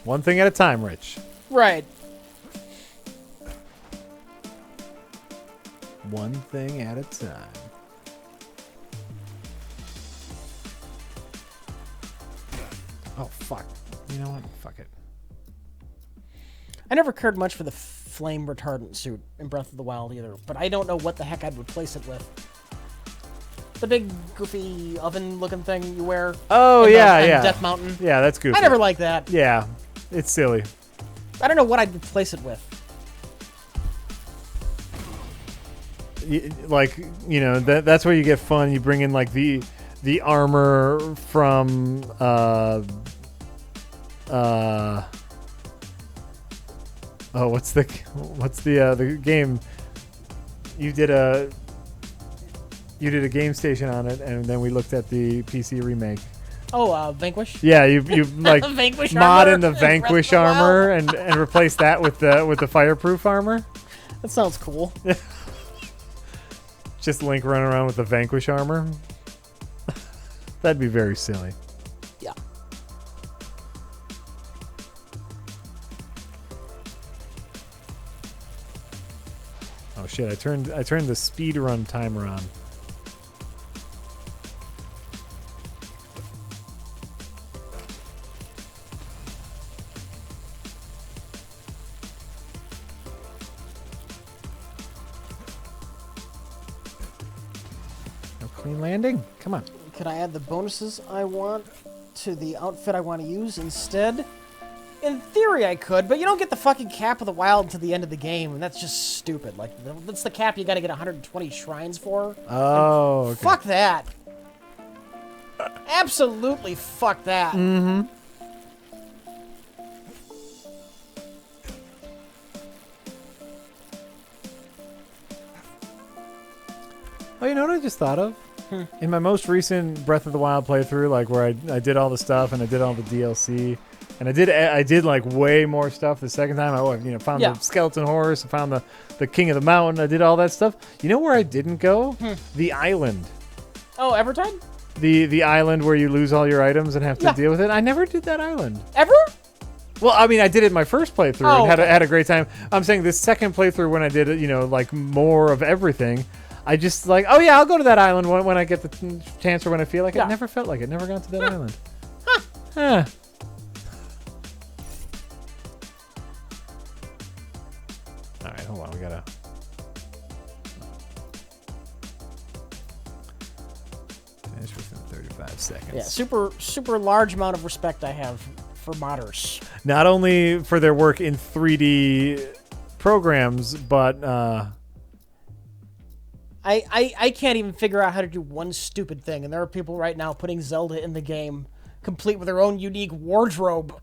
One thing at a time, Rich. Right. One thing at a time. Oh, fuck. You know what? Fuck it. I never cared much for the flame retardant suit in Breath of the Wild either, but I don't know what the heck I'd replace it with. The big, goofy oven-looking thing you wear. Oh, yeah. Death Mountain. Yeah, that's goofy. I never liked that. Yeah, it's silly. I don't know what I'd replace it with. That's where you get fun. You bring in the armor from what's the game? You did a game station on it, and then we looked at the PC remake. Oh, Vanquish? Yeah, you Vanquish mod in the Vanquish armor and replace that with the fireproof armor. That sounds cool. Just Link running around with the Vanquish armor. That'd be very silly. Yeah. Oh shit! I turned the speed run timer on. Clean landing? Come on. Could I add the bonuses I want to the outfit I want to use instead? In theory, I could, but you don't get the fucking cap of the wild to the end of the game, and that's just stupid. That's the cap you gotta get 120 shrines for. Oh, okay. Fuck that. Absolutely fuck that. Mm-hmm. Oh, you know what I just thought of? In my most recent Breath of the Wild playthrough, where I did all the stuff and I did all the DLC, and I did way more stuff the second time. I found the skeleton horse, I found the king of the mountain, I did all that stuff. You know where I didn't go? The island. Oh, Evertide? The island where you lose all your items and have to deal with it. I never did that island. Ever? Well, I mean, I did it my first playthrough Oh, and okay. had a great time. I'm saying this second playthrough when I did it, you know, like more of everything, I just like, oh yeah, I'll go to that island when I get the chance or when I feel like it. Yeah. Never felt like it. Never got to that island. Huh. All right, hold on. We gotta. Finish within 35 seconds. Yeah, super large amount of respect I have for modders. Not only for their work in 3D programs, but I can't even figure out how to do one stupid thing, and there are people right now putting Zelda in the game, complete with their own unique wardrobe.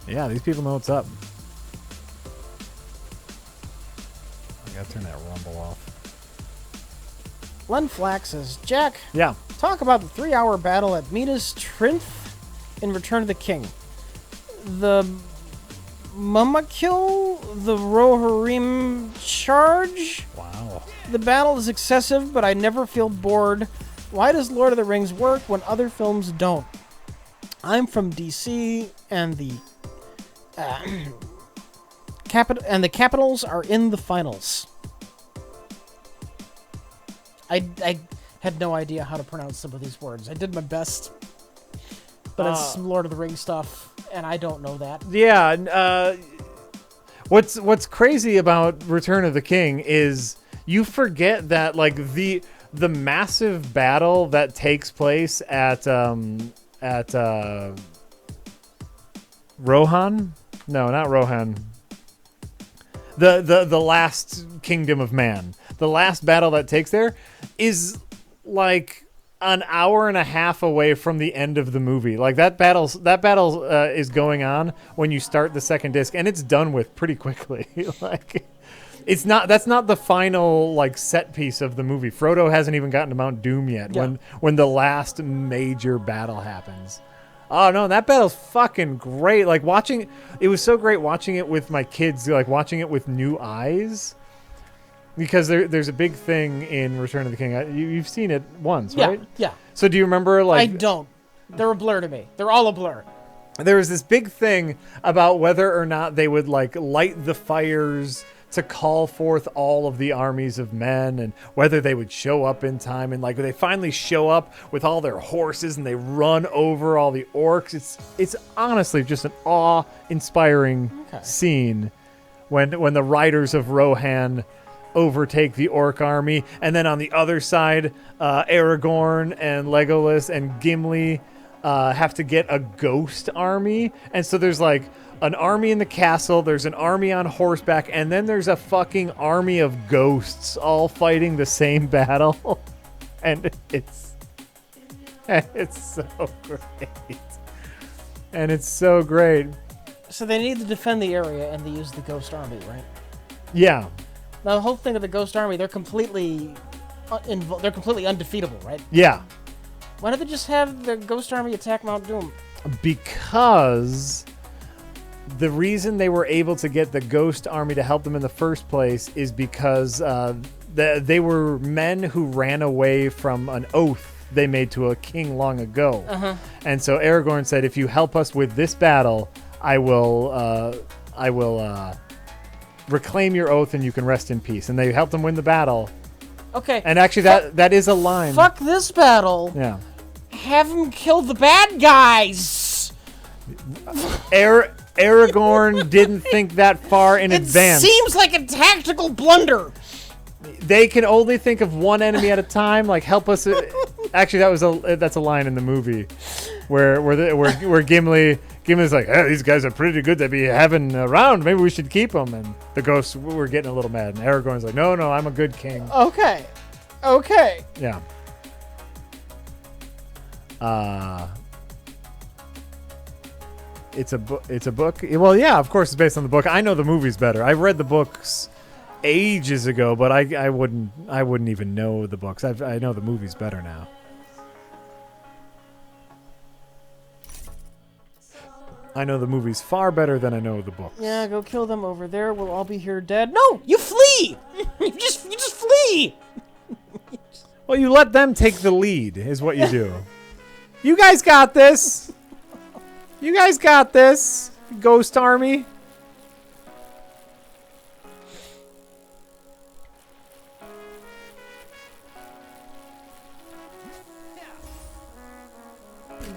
yeah, these people know what's up. I gotta turn that rumble off. Len Flack says, Jack, Yeah. talk about the 3-hour battle at Midas Trinth in Return of the King. The Mumakil, the Rohirrim charge. Wow. The battle is excessive, but I never feel bored. Why does Lord of the Rings work when other films don't? I'm from DC, and the Capitals are in the finals. I had no idea how to pronounce some of these words. I did my best, but it's some Lord of the Rings stuff, and I don't know that. Yeah. What's crazy about Return of the King is you forget that like the massive battle that takes place at Rohan. No, not Rohan. The last kingdom of man. The last battle that takes there is like an hour and a half away from the end of the movie. Like that battle is going on when you start the second disc, and it's done with pretty quickly. Like that's not the final like set piece of the movie. Frodo hasn't even gotten to Mount Doom yet when the last major battle happens. Oh no, that battle's fucking great. Like it was so great watching it with my kids, like watching it with new eyes. Because there's a big thing in Return of the King. You've seen it once, right? Yeah. So do you remember like I don't. They're a blur to me. They're all a blur. There was this big thing about whether or not they would like light the fires to call forth all of the armies of men, and whether they would show up in time, and like they finally show up with all their horses and they run over all the orcs. It's honestly just an awe-inspiring scene when the riders of Rohan overtake the orc army, and then on the other side Aragorn and Legolas and Gimli have to get a ghost army, and so there's like an army in the castle, there's an army on horseback, and then there's a fucking army of ghosts all fighting the same battle. And it's so great. And it's so great. So they need to defend the area, and they use the Ghost Army, right? Yeah. Now the whole thing of the Ghost Army, they're completely undefeatable, right? Yeah. Why don't they just have the Ghost Army attack Mount Doom? Because the reason they were able to get the Ghost Army to help them in the first place is because they were men who ran away from an oath they made to a king long ago. Uh-huh. And so Aragorn said, if you help us with this battle, I will reclaim your oath and you can rest in peace. And they helped him win the battle. Okay. And actually that is a line. Fuck this battle. Yeah. Have him kill the bad guys. Aragorn didn't think that far in advance. It seems like a tactical blunder. They can only think of one enemy at a time. Like, help us. Actually, that's a line in the movie where Gimli's like, hey, these guys are pretty good to be having around. Maybe we should keep them. And the ghosts were getting a little mad. And Aragorn's like, no, I'm a good king. Okay. Yeah. It's a book. Well, yeah, of course it's based on the book. I know the movies better. I read the books ages ago, but I wouldn't even know the books. I know the movies better now. I know the movies far better than I know the books. Yeah, go kill them over there. We'll all be here dead. No, you flee. you just flee. Well, you let them take the lead, is what you do. You guys got this. You guys got this, Ghost Army.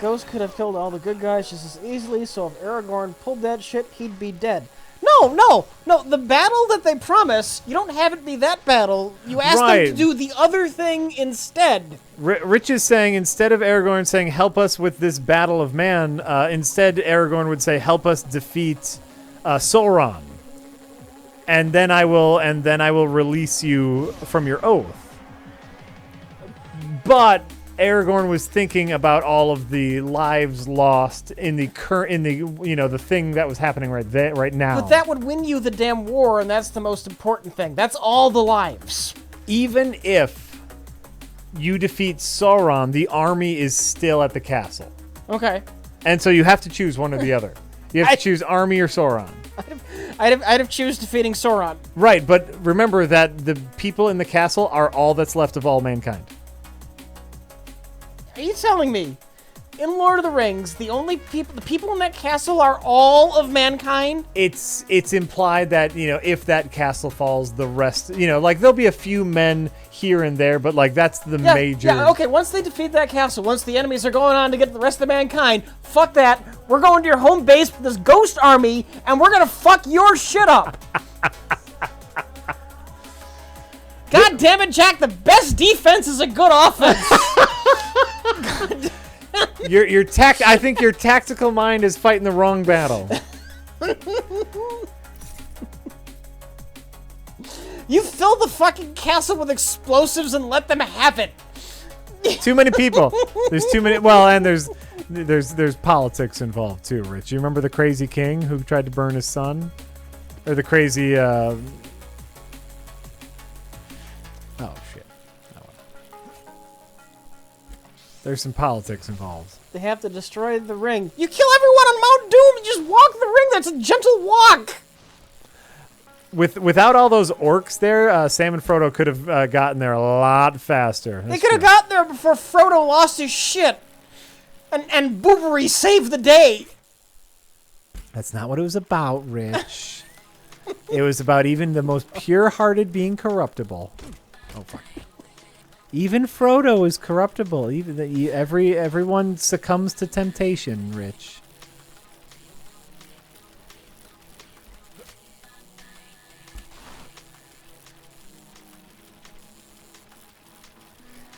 Ghost could have killed all the good guys just as easily, so if Aragorn pulled that shit, he'd be dead. No, the battle that they promise, you don't have it be that battle. You ask them to do the other thing instead. Rich is saying, instead of Aragorn saying, help us with this battle of man, instead Aragorn would say, help us defeat Sauron. And then I will release you from your oath. But Aragorn was thinking about all of the lives lost in the the thing that was happening right now. But that would win you the damn war, and that's the most important thing. That's all the lives. Even if you defeat Sauron, the army is still at the castle. Okay. And so you have to choose one or the other. You have to choose army or Sauron. I'd have choose defeating Sauron. Right, but remember that the people in the castle are all that's left of all mankind. Are you telling me, in Lord of the Rings, the people in that castle are all of mankind? It's implied that, if that castle falls, the rest, like there'll be a few men here and there, but like that's the major. Yeah, okay, once they defeat that castle, once the enemies are going on to get the rest of mankind, fuck that. We're going to your home base with this ghost army, and we're gonna fuck your shit up. God damn it, Jack, the best defense is a good offense. I think your tactical mind is fighting the wrong battle. You fill the fucking castle with explosives and let them have it. Too many people. There's too many. Well, and there's politics involved too, Rich. You remember the crazy king who tried to burn his son, or the crazy? Oh shit! There's some politics involved. They have to destroy the ring. You kill everyone on Mount Doom and just walk the ring. That's a gentle walk. Without all those orcs there, Sam and Frodo could have gotten there a lot faster. They could have gotten there before Frodo lost his shit. And Boobery saved the day. That's not what it was about, Rich. It was about even the most pure-hearted being corruptible. Oh, fuck. Even Frodo is corruptible. Everyone succumbs to temptation, Rich.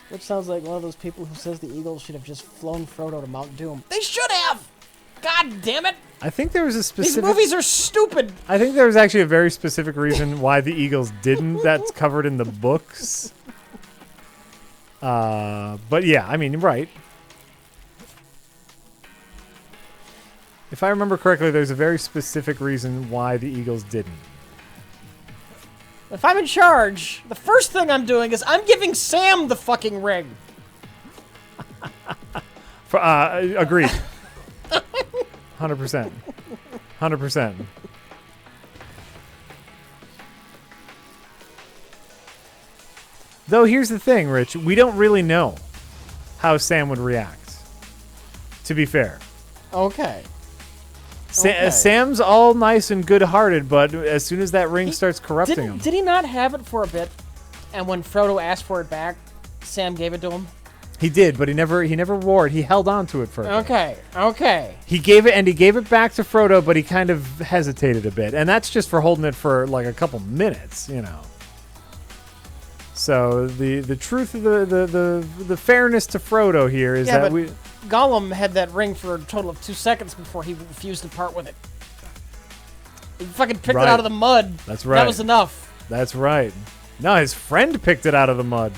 Which sounds like one of those people who says the Eagles should have just flown Frodo to Mount Doom. They should have! God damn it! I think there was a specific... These movies are stupid! I think there was actually a very specific reason why the Eagles didn't. That's covered in the books. But yeah, I mean, right. If I remember correctly, there's a very specific reason why the Eagles didn't. If I'm in charge, the first thing I'm doing is I'm giving Sam the fucking ring. Agreed. 100%. 100%. Though here's the thing, Rich. We don't really know how Sam would react. To be fair. Okay. Sam's all nice and good-hearted, but as soon as that ring starts corrupting him... Did he not have it for a bit? And when Frodo asked for it back, Sam gave it to him? He did, but he never wore it. He held on to it for a bit. Okay. He gave it back to Frodo, but he kind of hesitated a bit. And that's just for holding it for like a couple minutes, So the truth of the fairness to Frodo here is that we... Gollum had that ring for a total of 2 seconds before he refused to part with it. He fucking picked it out of the mud. That's right. That was enough. That's right. No, his friend picked it out of the mud.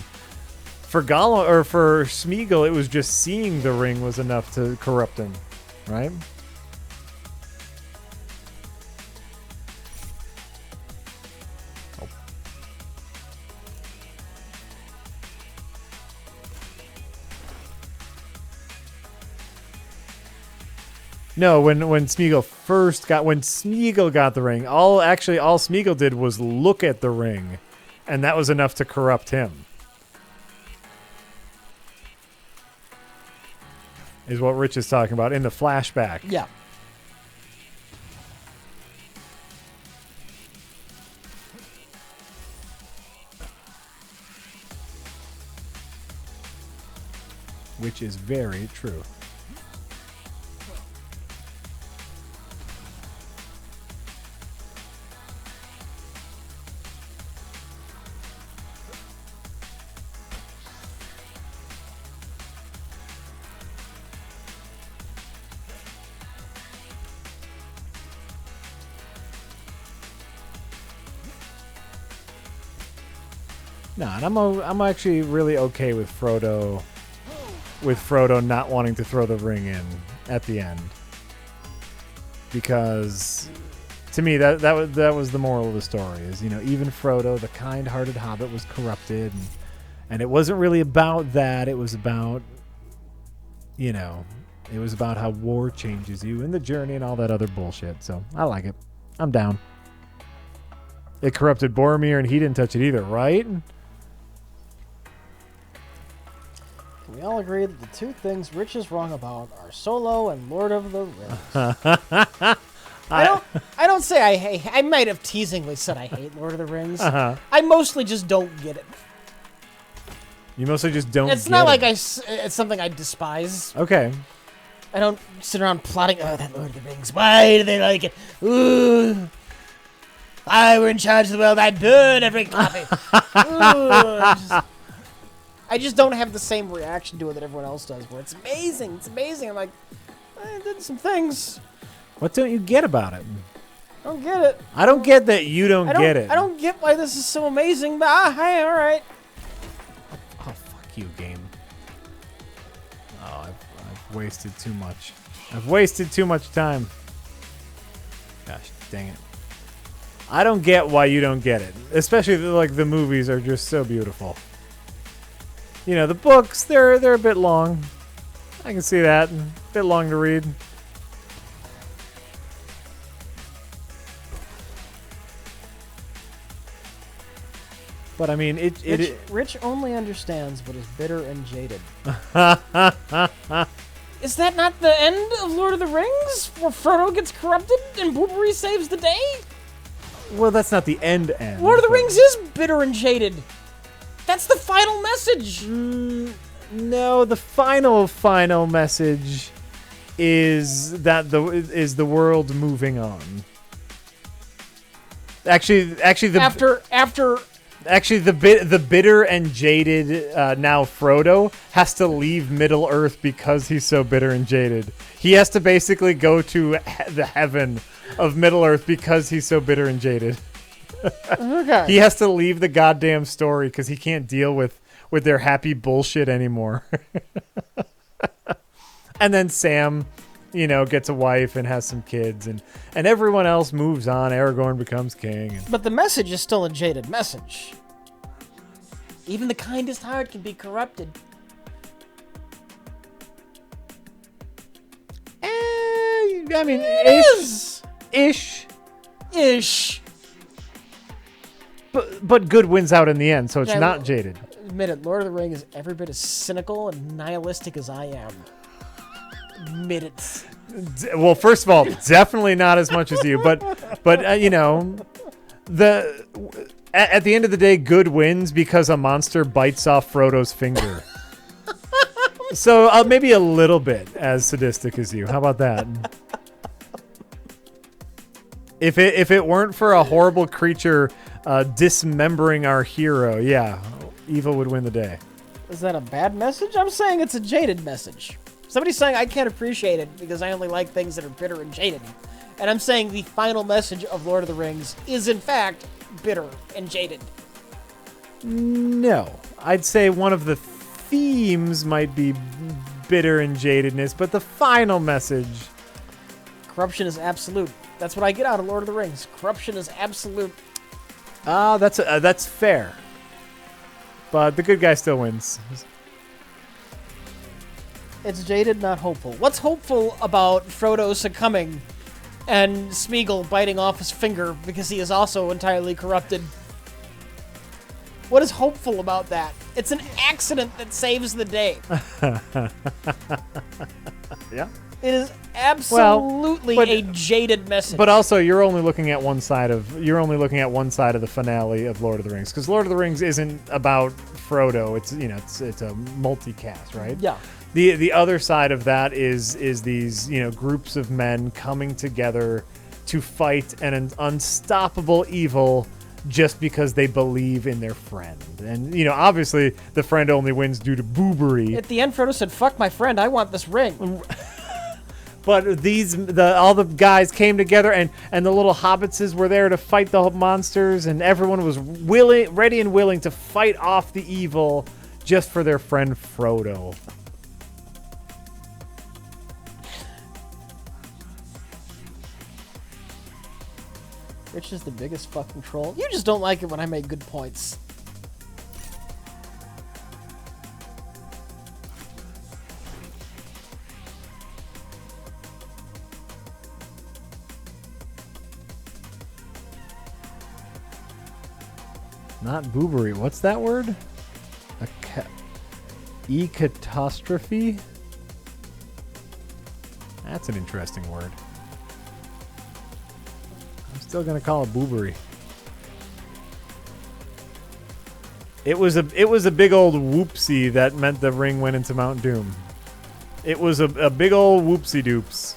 For Gollum or for Smeagol, it was just seeing the ring was enough to corrupt him, right? No, when Smeagol got the ring, all Smeagol did was look at the ring, and that was enough to corrupt him. Is what Rich is talking about in the flashback. Yeah. Which is very true. No, and I'm actually really okay with Frodo not wanting to throw the ring in at the end, because to me that was the moral of the story. Is, you know, even Frodo, the kind-hearted hobbit, was corrupted, and it wasn't really about that. It was about, you know, it was about how war changes you in the journey and all that other bullshit. So I like it. I'm down. It corrupted Boromir, and he didn't touch it either, right? We all agree that the two things Rich is wrong about are Solo and Lord of the Rings. I don't say I hate. I might have teasingly said I hate Lord of the Rings. I mostly just don't get it. You mostly just don't. It's not like it's something I despise. Okay. I don't sit around plotting. Oh, that Lord of the Rings. Why do they like it? Ooh. If I were in charge of the world, I'd burn every copy. Ooh, I just don't have the same reaction to it that everyone else does, where it's amazing. It's amazing. I'm like, I did some things. What don't you get about it? I don't get it. I don't get that you don't get it. I don't get why this is so amazing, but hey, all right. Oh, fuck you, game. Oh, I've wasted too much. I've wasted too much time. Gosh, dang it. I don't get why you don't get it. Especially, like, the movies are just so beautiful. You know, the books, they're a bit long. I can see that. A bit long to read. But I mean, Rich only understands what is bitter and jaded. Is that not the end of Lord of the Rings, where Frodo gets corrupted and Booberry saves the day? Well, that's not the end. Lord of the Rings is bitter and jaded. That's the final message. No, the final message is that the world moving on. Actually, the bitter and jaded now Frodo has to leave Middle Earth because he's so bitter and jaded. He has to basically go to the heaven of Middle Earth because he's so bitter and jaded. Okay. He has to leave the goddamn story because he can't deal with their happy bullshit anymore. And then Sam, you know, gets a wife and has some kids, and everyone else moves on. Aragorn becomes king. But the message is still a jaded message. Even the kindest heart can be corrupted. I mean, ish. But good wins out in the end, so it's not jaded. Admit it, Lord of the Ring is every bit as cynical and nihilistic as I am. Admit it. Well, first of all, definitely not as much as you, but you know, at the end of the day, good wins because a monster bites off Frodo's finger. So maybe a little bit as sadistic as you. How about that? If it weren't for a horrible creature dismembering our hero, yeah, evil would win the day. Is that a bad message? I'm saying it's a jaded message. Somebody's saying I can't appreciate it because I only like things that are bitter and jaded. And I'm saying the final message of Lord of the Rings is, in fact, bitter and jaded. No. I'd say one of the themes might be bitter and jadedness, but the final message... Corruption is absolute. That's what I get out of Lord of the Rings. Corruption is absolute. That's fair. But the good guy still wins. It's jaded, not hopeful. What's hopeful about Frodo succumbing and Smeagol biting off his finger because he is also entirely corrupted? What is hopeful about that? It's an accident that saves the day. Yeah. It is absolutely a jaded message. But also, you're only looking at one side of the finale of Lord of the Rings, because Lord of the Rings isn't about Frodo. It's it's a multicast, right? Yeah. The other side of that is these groups of men coming together to fight an unstoppable evil just because they believe in their friend. And obviously the friend only wins due to boobery. At the end, Frodo said, "Fuck my friend, I want this ring." But all the guys came together, and the little hobbitses were there to fight the monsters, and everyone was ready and willing to fight off the evil just for their friend Frodo. Rich is the biggest fucking troll. You just don't like it when I make good points. Not boobery. What's that word? E-catastrophe? That's an interesting word. I'm still gonna call it boobery. It was a big old whoopsie that meant the ring went into Mount Doom. It was a big old whoopsie doops.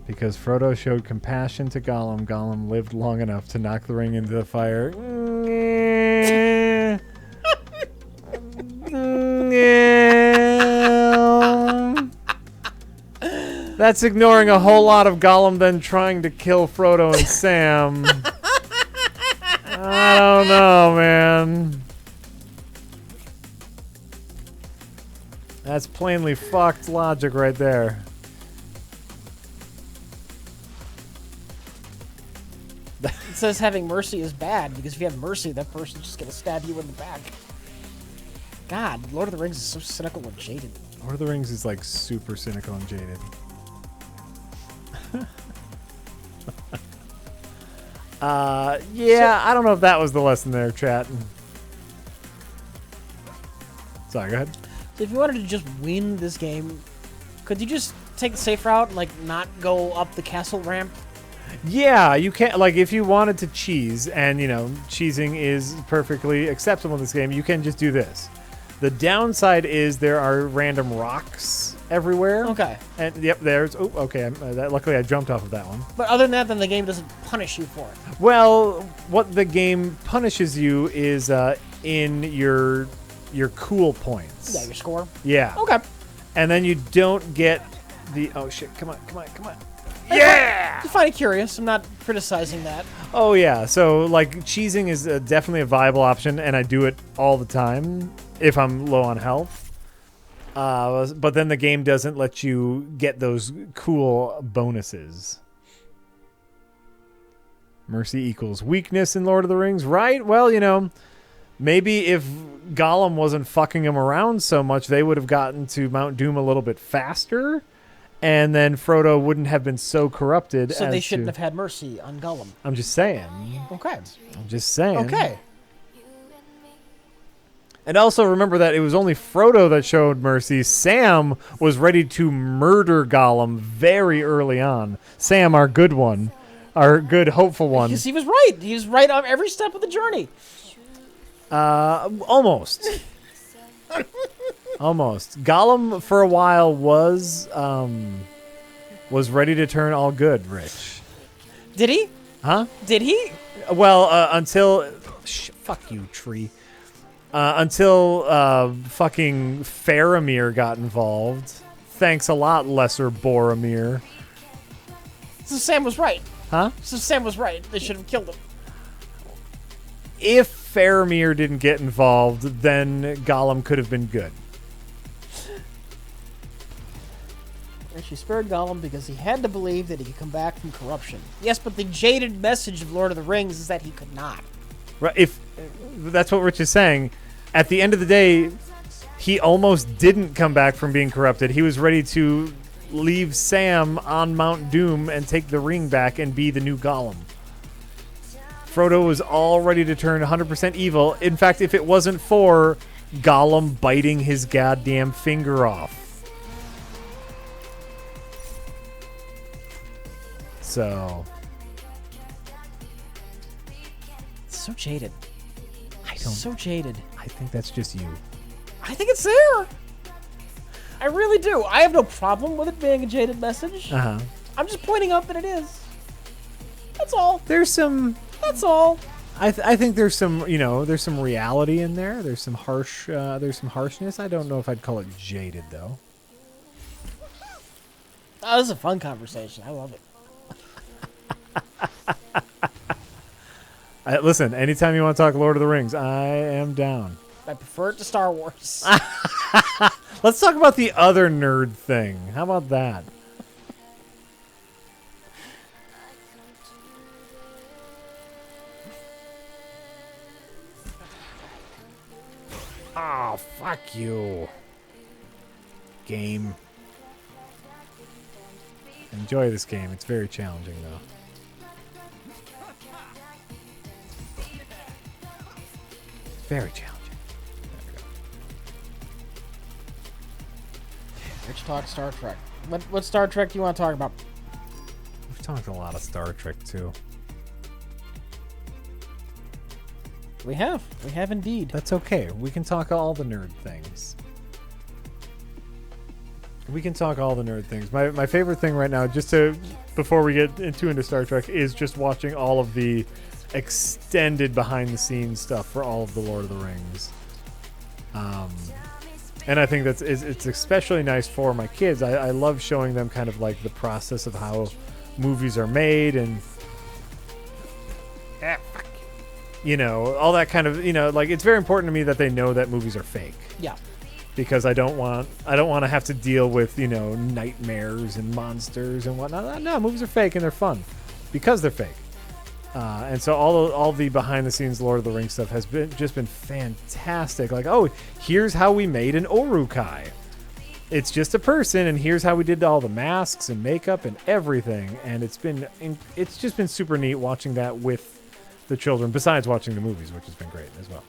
Because Frodo showed compassion to Gollum, Gollum lived long enough to knock the ring into the fire. That's ignoring a whole lot of Gollum then trying to kill Frodo and Sam. I don't know, man. That's plainly fucked logic right there. It says having mercy is bad, because if you have mercy, that person's just gonna stab you in the back. God, Lord of the Rings is so cynical and jaded. Lord of the Rings is like super cynical and jaded. Yeah, I don't know if that was the lesson there, chat. Sorry, go ahead. So if you wanted to just win this game, could you just take the safe route and, like, not go up the castle ramp? Yeah, you can. Like, if you wanted to cheese, and cheesing is perfectly acceptable in this game, you can just do this. The downside is there are random rocks everywhere. Okay. And yep, there's. Oh, okay. Luckily, I jumped off of that one. But other than that, then the game doesn't punish you for it. Well, what the game punishes you is in your cool points. Yeah, your score. Yeah. Okay. And then you don't get the. Oh shit! Come on! Yeah! I find it curious. I'm not criticizing that. Oh yeah. So like, cheesing is definitely a viable option, and I do it all the time if I'm low on health. But then the game doesn't let you get those cool bonuses. Mercy equals weakness in Lord of the Rings, right? Well, maybe if Gollum wasn't fucking him around so much, they would have gotten to Mount Doom a little bit faster, and then Frodo wouldn't have been so corrupted. So they shouldn't have had mercy on Gollum. I'm just saying. Okay. I'm just saying. Okay. And also remember that it was only Frodo that showed mercy. Sam was ready to murder Gollum very early on. Sam, our good one. Our good, hopeful one. Because he was right. He was right on every step of the journey. Almost. Almost. Gollum, for a while, was ready to turn all good, Rich. Did he? Huh? Did he? Well, until... fuck you, tree. Until fucking Faramir got involved. Thanks a lot, Lesser Boromir. So Sam was right. Huh? So Sam was right. They should have killed him. If Faramir didn't get involved, then Gollum could have been good. And she spared Gollum because he had to believe that he could come back from corruption. Yes, but the jaded message of Lord of the Rings is that he could not. Right? If that's what Rich is saying, at the end of the day, he almost didn't come back from being corrupted. He was ready to leave Sam on Mount Doom and take the ring back and be the new Gollum. Frodo was all ready to turn 100% evil. In fact, if it wasn't for Gollum biting his goddamn finger off. So... So jaded. I don't... So jaded. I think that's just you. I think it's there. I really do. I have no problem with it being a jaded message. Uh-huh. I'm just pointing out that it is. That's all. There's some... That's all. I think there's some, there's some reality in there. There's some harshness. I don't know if I'd call it jaded, though. Oh, this is a fun conversation. I love it. Listen, anytime you want to talk Lord of the Rings, I am down. I prefer it to Star Wars. Let's talk about the other nerd thing. How about that? Oh, fuck you. Game. Enjoy this game. It's very challenging, though. Very challenging. There we go. Let's talk Star Trek. What Star Trek do you want to talk about? We've talked a lot of Star Trek, too. We have indeed. That's okay. We can talk all the nerd things. We can talk all the nerd things. My favorite thing right now, before we get into Star Trek, is just watching all of the extended behind-the-scenes stuff for all of the Lord of the Rings. And I think it's especially nice for my kids. I love showing them kind of like the process of how movies are made and all that kind of, like it's very important to me that they know that movies are fake. Yeah. Because I don't want to have to deal with, nightmares and monsters and whatnot. No, movies are fake and they're fun because they're fake. And so all the behind the scenes Lord of the Rings stuff has been fantastic. Like, oh, here's how we made an Uruk-hai. It's just a person, and here's how we did all the masks and makeup and everything. And it's just been super neat watching that with the children, besides watching the movies, which has been great as well.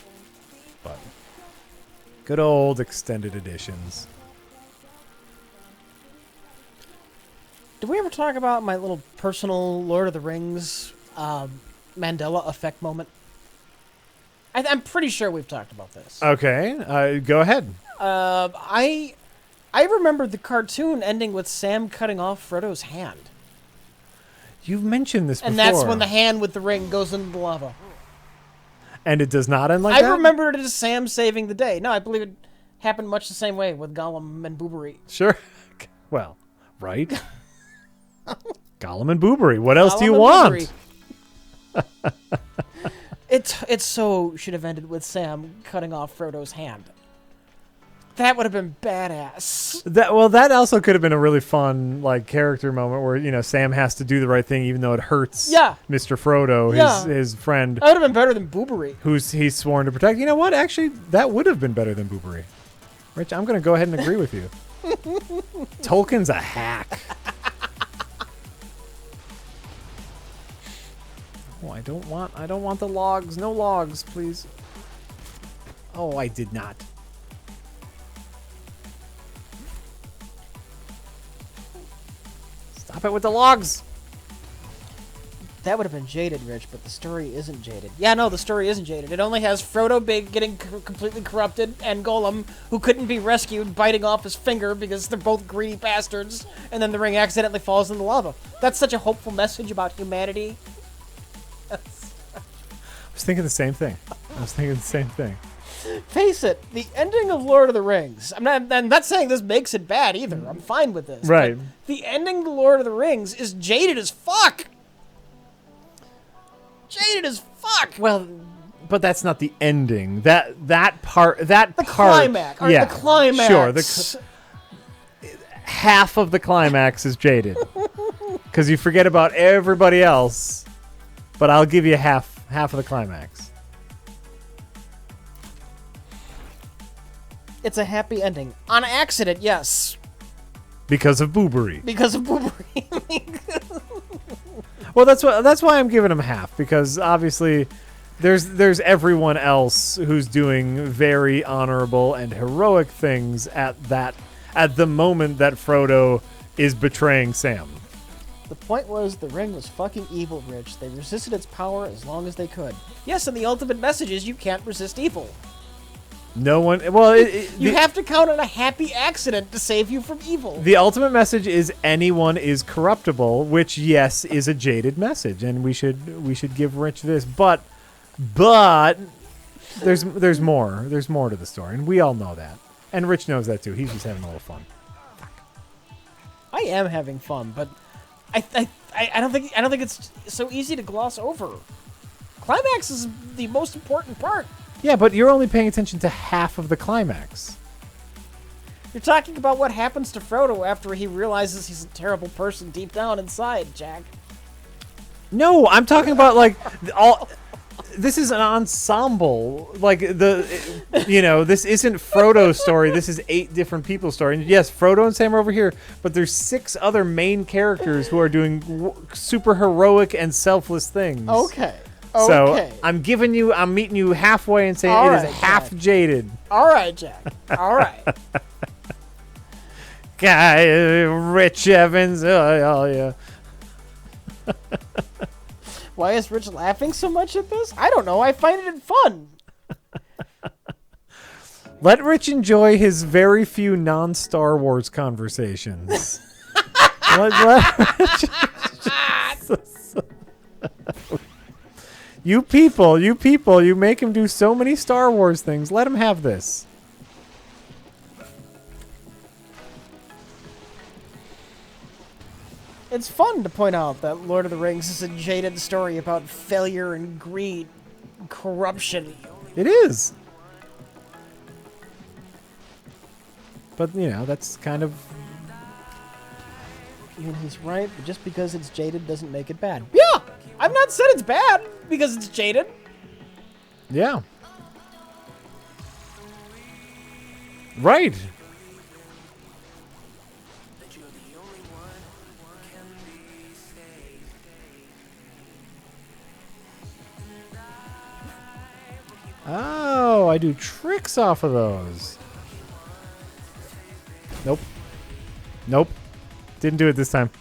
But good old extended editions. Did we ever talk about my little personal Lord of the Rings Mandela effect moment? I'm pretty sure we've talked about this. Okay, go ahead. I remember the cartoon ending with Sam cutting off Frodo's hand. You've mentioned this before. And that's when the hand with the ring goes into the lava. And it does not end like that? I remember it as Sam saving the day. No, I believe it happened much the same way with Gollum and Boobery. Sure. Well, right? Gollum and Boobery. What else do you want? It so should have ended with Sam cutting off Frodo's hand. That would have been badass. That also could have been a really fun character moment where Sam has to do the right thing even though it hurts. Yeah. Mr. Frodo, his friend. That would have been better than Boobery. He's sworn to protect. You know what? Actually, that would have been better than Boobery. Rich, I'm going to go ahead and agree with you. Tolkien's a hack. Oh, I don't want the logs. No logs, please. Oh, I did not. Stop it with the logs. That would have been jaded, Rich, but the story isn't jaded. Yeah, no, the story isn't jaded. It only has Frodo getting completely corrupted and Gollum, who couldn't be rescued, biting off his finger because they're both greedy bastards, and then the ring accidentally falls in the lava. That's such a hopeful message about humanity. I was thinking the same thing. Face it, the ending of Lord of the Rings. I'm not saying this makes it bad either. I'm fine with this. Right. But the ending of Lord of the Rings is jaded as fuck. Jaded as fuck. Well, but that's not the ending. That part. The climax. Or Yeah. the climax. Sure. Half of the climax is jaded because you forget about everybody else. But I'll give you half of the climax. It's a happy ending. On accident, yes. Because of boobery. Because of boobery. Well, that's why I'm giving him half, because obviously there's everyone else who's doing very honorable and heroic things at the moment that Frodo is betraying Sam. The point was the ring was fucking evil, Rich. They resisted its power as long as they could. Yes, and the ultimate message is you can't resist evil. No one. Well, you have to count on a happy accident to save you from evil. The ultimate message is anyone is corruptible, which yes is a jaded message, and we should give Rich this, but there's more. There's more to the story, and we all know that, and Rich knows that too. He's just having a little fun. I am having fun, but I don't think it's so easy to gloss over. Climax is the most important part. Yeah, but you're only paying attention to half of the climax. You're talking about what happens to Frodo after he realizes he's a terrible person deep down inside, Jack. No, I'm talking about like all. This is an ensemble. Like this isn't Frodo's story. This is 8 different people's story. And yes, Frodo and Sam are over here, but there's 6 other main characters who are doing super heroic and selfless things. Okay. So I'm meeting you halfway and saying it is half Jack. jaded. All right, Jack. All right. Guy, Rich Evans. Oh yeah. Why is Rich laughing so much at this? I don't know. I find it fun. Let Rich enjoy his very few non-Star Wars conversations. let Rich... You people, you make him do so many Star Wars things. Let him have this. It's fun to point out that Lord of the Rings is a jaded story about failure and greed, and corruption. It is. But, that's kind of... And he's right, but just because it's jaded doesn't make it bad. Yeah! I've not said it's bad because it's jaded. Yeah. Right. Oh, I do tricks off of those. Nope. Didn't do it this time.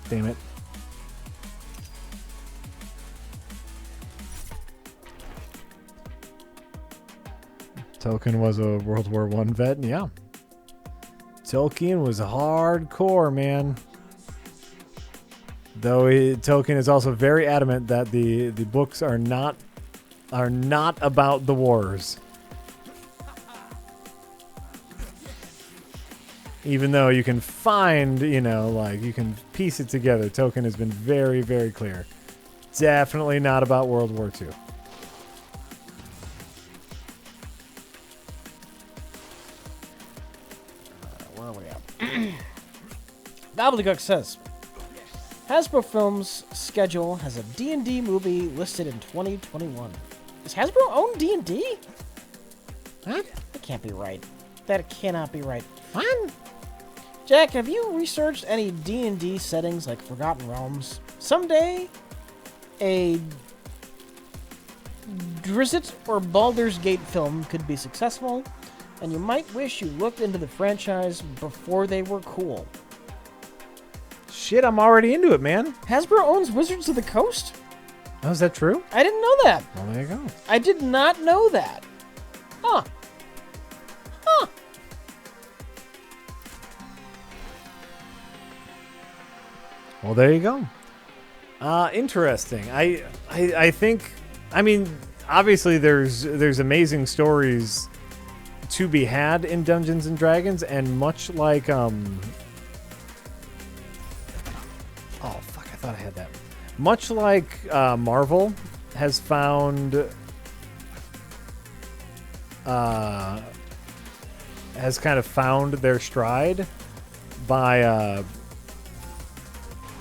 Damn it. Tolkien was a World War I vet, yeah. Tolkien was hardcore, man. Though Tolkien is also very adamant that the books are not about the wars. Even though you can find, you can piece it together. Tolkien has been very, very clear. Definitely not about World War II. Where are we at? Gobbledygook says, Hasbro Films' schedule has a D&D movie listed in 2021. Does Hasbro own D&D? What? That can't be right. That cannot be right. What? Jack, have you researched any D&D settings like Forgotten Realms? Someday, a Drizzt or Baldur's Gate film could be successful, and you might wish you looked into the franchise before they were cool. Shit, I'm already into it, man. Hasbro owns Wizards of the Coast? Oh, is that true? I didn't know that. Well, there you go. I did not know that. Huh. Well, there you go. Interesting. I think, obviously there's amazing stories to be had in Dungeons and Dragons, and much like oh fuck, I thought I had that. Much like Marvel has found has kind of found their stride by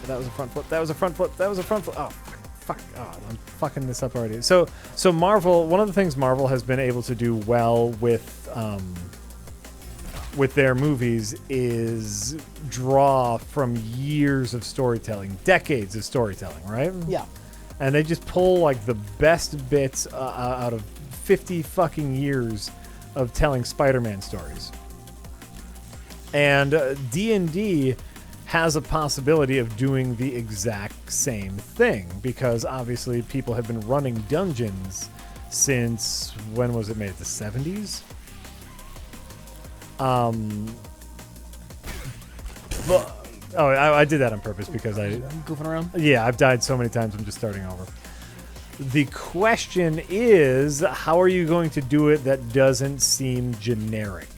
that was a front flip. That was a front flip. That was a front flip. Oh fuck. Oh, I'm fucking this up already. So Marvel, one of the things Marvel has been able to do well with their movies is draw from years of storytelling, decades of storytelling, right? Yeah. And they just pull like the best bits out of 50 fucking years of telling Spider-Man stories. And D&D has a possibility of doing the exact same thing, because obviously people have been running dungeons since, when was it made? The 70s? I did that on purpose because I'm goofing around. Yeah, I've died so many times, I'm just starting over. The question is, how are you going to do it that doesn't seem generic?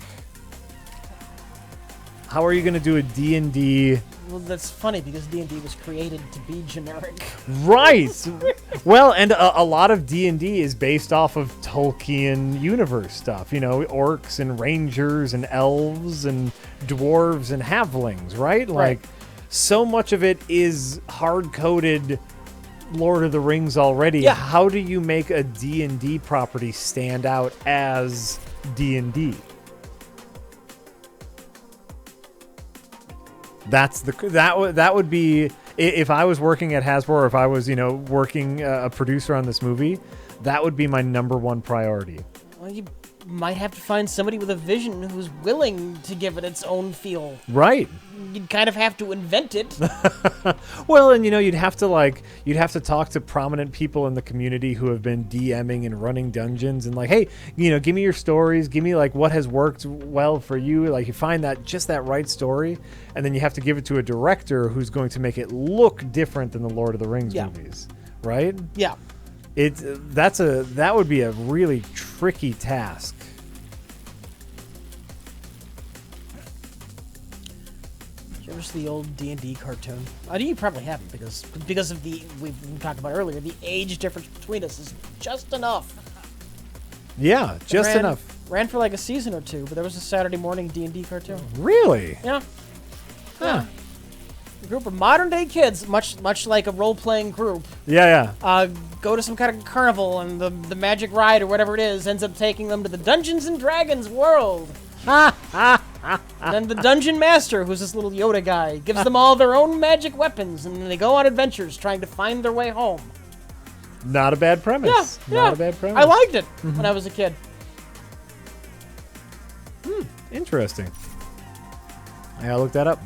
How are you going to do a D&D? Well, that's funny because D&D was created to be generic. Right. Well, and a lot of D&D is based off of Tolkien universe stuff. You know, orcs and rangers and elves and dwarves and halflings, right? Like, so much of it is hard-coded Lord of the Rings already. Yeah. How do you make a D&D property stand out as D&D? That would be, if I was working at Hasbro, or if I was, working a producer on this movie, that would be my number one priority. Well, you might have to find somebody with a vision who's willing to give it its own feel. Right. You'd kind of have to invent it. Well, and you'd have to talk to prominent people in the community who have been DMing and running dungeons, and like, hey, give me your stories, give me like what has worked well for you. Like, you find that right story, and then you have to give it to a director who's going to make it look different than the Lord of the Rings movies, right? Yeah. That would be a really tricky task. Did you ever see the old D&D cartoon? I know you probably haven't, because of we talked about earlier, the age difference between us is just enough. Yeah, just enough. Ran for like a season or two, but there was a Saturday morning D&D cartoon. Really? Yeah. Huh. A group of modern day kids, much like a role playing group. Yeah. Go to some kind of carnival, and the magic ride or whatever it is ends up taking them to the Dungeons and Dragons world. And then the dungeon master, who's this little Yoda guy, gives them all their own magic weapons, and they go on adventures trying to find their way home. Not a bad premise. Yeah. Not a bad premise. I liked it when I was a kid. Interesting. I gotta look that up.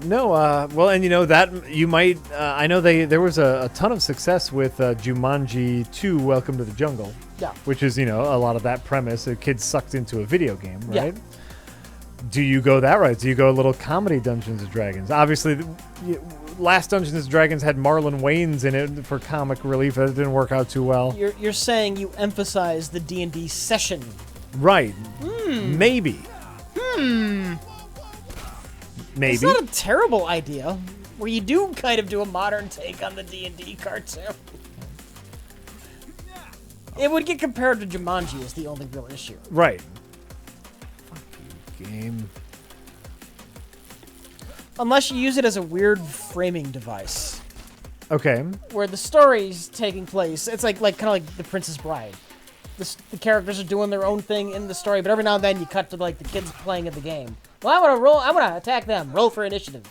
No, well, and that you might. I know there was a ton of success with Jumanji 2: Welcome to the Jungle. Yeah. Which is a lot of that premise. A kid sucked into a video game, right? Yeah. Do you go that route? Do you go a little comedy Dungeons and Dragons? Obviously, last Dungeons and Dragons had Marlon Wayans in it for comic relief. That didn't work out too well. You're saying you emphasize the D&D session. Right. Maybe. Maybe. It's not a terrible idea, where you do kind of do a modern take on the D&D cartoon. It would get compared to Jumanji is the only real issue. Right. Fuck you, game. Unless you use it as a weird framing device. Okay. Where the story's taking place, it's like kind of like The Princess Bride. The characters are doing their own thing in the story, but every now and then you cut to like the kids playing at the game. Well, I'm gonna attack them. Roll for initiative.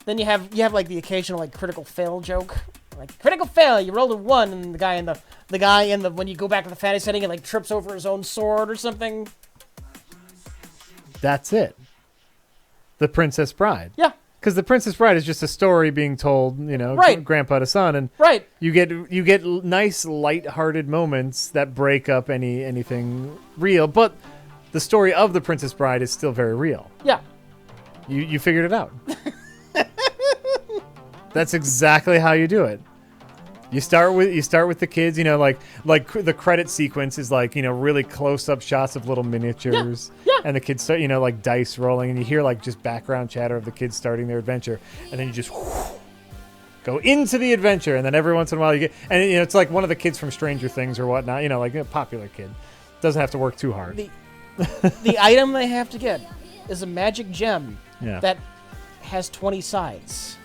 Then you have like the occasional like critical fail joke. Like, critical fail, you rolled a 1, and the guy in the when you go back to the fantasy setting, he like trips over his own sword or something. That's it. The Princess Bride. Yeah. Because The Princess Bride is just a story being told, Right. grandpa to son, and Right. you get nice light-hearted moments that break up anything real, but the story of The Princess Bride is still very real. Yeah. You figured it out. That's exactly how you do it. You start with the kids, you know, like the credit sequence is like, you know, really close up shots of little miniatures, and the kids start, you know, like dice rolling, and you hear like just background chatter of the kids starting their adventure, and then you just go into the adventure, and then every once in a while you get, and you know, it's like one of the kids from Stranger Things or whatnot, you know, like a popular kid, doesn't have to work too hard. The item they have to get is a magic gem that has 20 sides.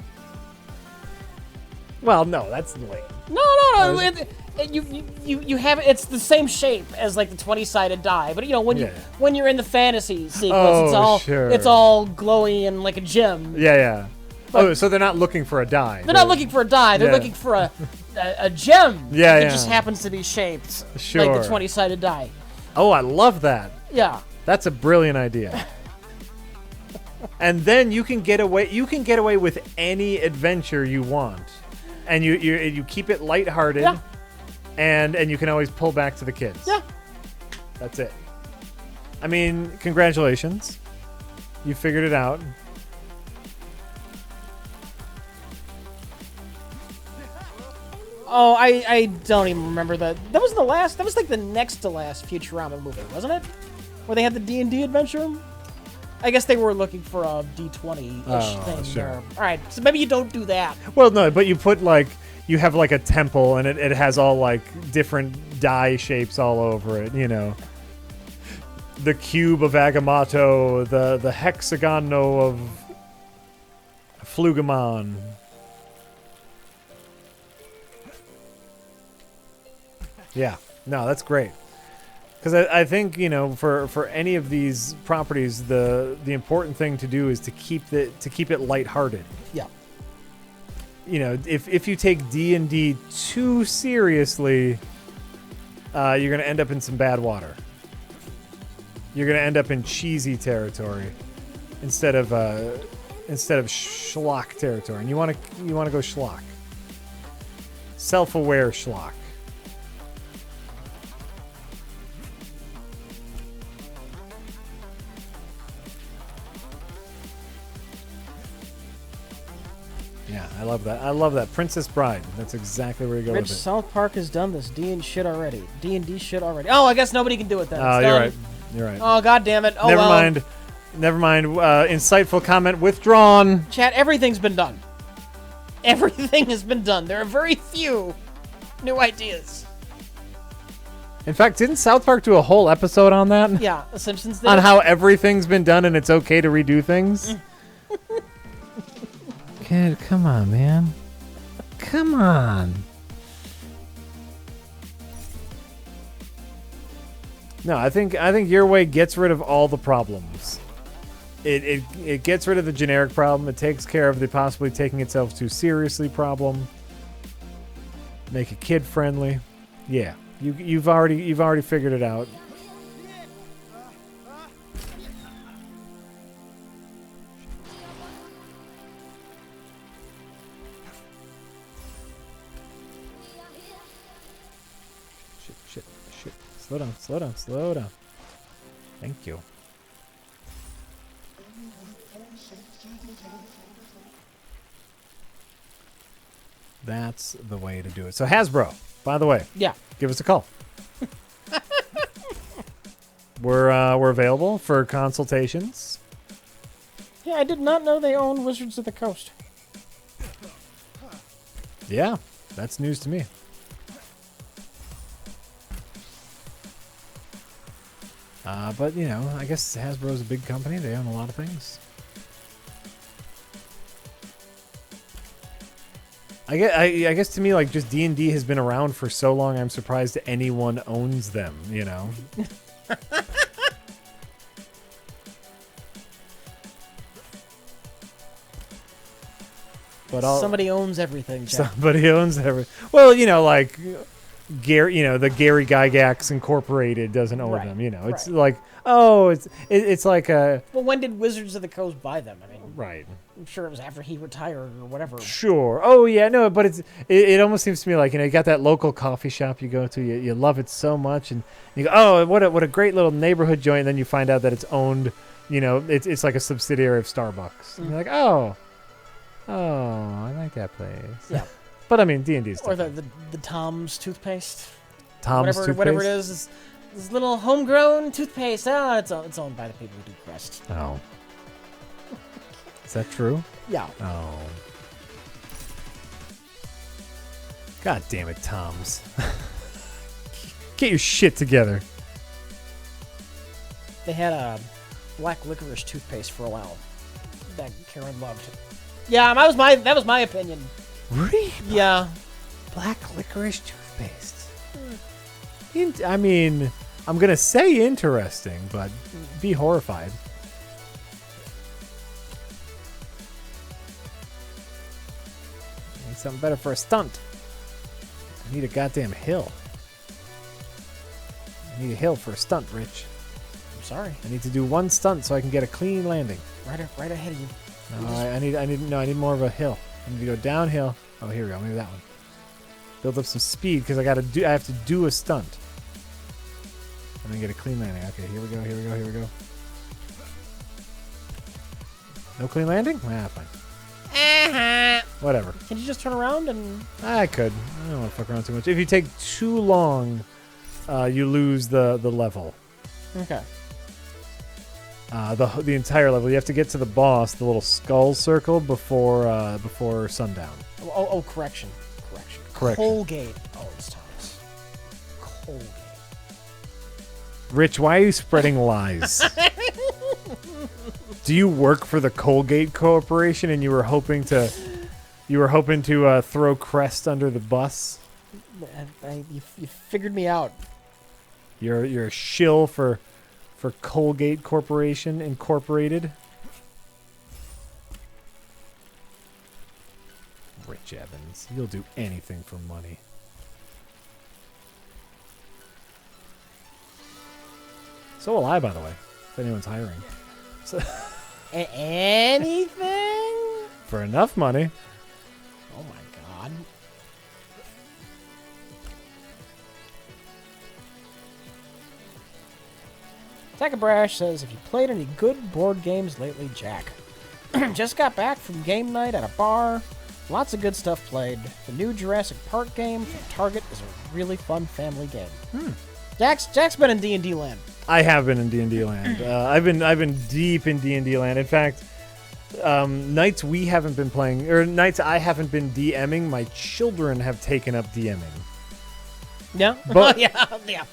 Well, no, that's lame. No. You have it. It's the same shape as like the 20-sided die, but you know when you're in the fantasy sequence, it's all glowy and like a gem. Yeah. But so they're not looking for a die. They're not looking for a die. They're looking for a gem. It just happens to be shaped like the 20-sided die. Oh, I love that. Yeah. That's a brilliant idea. And then you can get away. You can get away with any adventure you want. And you keep it lighthearted, and you can always pull back to the kids. Yeah, that's it. I mean, congratulations, you figured it out. Oh, I don't even remember that. That was the last. That was like the next to last Futurama movie, wasn't it? Where they had the D&D adventure. I guess they were looking for a D20-ish thing there. All right, so maybe you don't do that. Well, no, but you put like, you have like a temple, and it has all like different die shapes all over it, you know. The cube of Agamotto, the hexagono of Flugamon. Yeah, no, that's great. Because I think, you know, for any of these properties, the important thing to do is to keep it lighthearted. Yeah. You know, if you take D&D too seriously, you're gonna end up in some bad water. You're gonna end up in cheesy territory instead of schlock territory, and you wanna go schlock. Self-aware schlock. Yeah, I love that. I love that. Princess Bride. That's exactly where you go with it. South Park has done this D&D shit already. Oh, I guess nobody can do it then. Oh, you're right. You're right. Oh, god damn it. Oh, Never mind. Never mind. Insightful comment withdrawn. Chat, everything's been done. Everything has been done. There are very few new ideas. In fact, didn't South Park do a whole episode on that? Yeah, The Simpsons did. On how everything's been done and it's okay to redo things? Kid, come on, man. Come on. No, I think your way gets rid of all the problems. It gets rid of the generic problem. It takes care of the possibly taking itself too seriously problem. Make it kid friendly. Yeah, you've already figured it out. Shit. Slow down. Thank you. That's the way to do it. So Hasbro, by the way, give us a call. We're available for consultations. Yeah, I did not know they owned Wizards of the Coast. Yeah, that's news to me. But, you know, I guess Hasbro's a big company. They own a lot of things. I guess to me, like, just D&D has been around for so long, I'm surprised anyone owns them, you know? But somebody owns everything, Jack. Somebody owns everything. Well, you know, like... Gary, you know, the Gary Gygax Incorporated doesn't own them. You know, it's like, it's like a. Well, when did Wizards of the Coast buy them? I mean, right. I'm sure it was after he retired or whatever. Sure. Oh yeah, no, but it almost seems to me like, you know, you got that local coffee shop you go to, you love it so much, and you go, oh, what a great little neighborhood joint, and then you find out that it's owned You know, it's like a subsidiary of Starbucks. And you're like, oh, I like that place. Yeah. But I mean, D&D is Or different. the Tom's toothpaste. Tom's toothpaste? Whatever it is, this little homegrown toothpaste. Oh, it's owned by the people who do Crest. Oh. Is that true? Yeah. Oh. God damn it, Tom's. Get your shit together. They had a black licorice toothpaste for a while that Karen loved. Yeah, that was my opinion. Really? Yeah. Black licorice toothpaste. I mean, I'm going to say interesting, but be horrified. I need something better for a stunt. I need a goddamn hill. I need a hill for a stunt, Rich. I'm sorry. I need to do one stunt so I can get a clean landing. Right ahead of you. No, I need more of a hill. I need to go downhill. Oh, here we go. Maybe that one. Build up some speed because I have to do a stunt. And then get a clean landing. Okay, here we go. No clean landing? Ah, fine. Whatever. Can you just turn around and... I could. I don't want to fuck around too much. If you take too long, you lose the level. Okay. The entire level. You have to get to the boss, the little skull circle, before sundown. Oh, correction. Colgate. Oh, it's Thomas. Colgate. Rich, why are you spreading lies? Do you work for the Colgate Corporation and you were hoping to throw Crest under the bus? You figured me out. You're a shill for Colgate Corporation Incorporated. Rich Evans, you'll do anything for money. So will I, by the way, if anyone's hiring. So Anything? for enough money. Oh my god. Takabrash says, have you played any good board games lately, Jack? Just got back from game night at a bar. Lots of good stuff played. The new Jurassic Park game from Target is a really fun family game. Jack's been in D&D land. I have been in D&D land. I've been deep in D&D land. In fact, nights we haven't been playing, or nights I haven't been DMing, my children have taken up DMing. Yeah, But- yeah.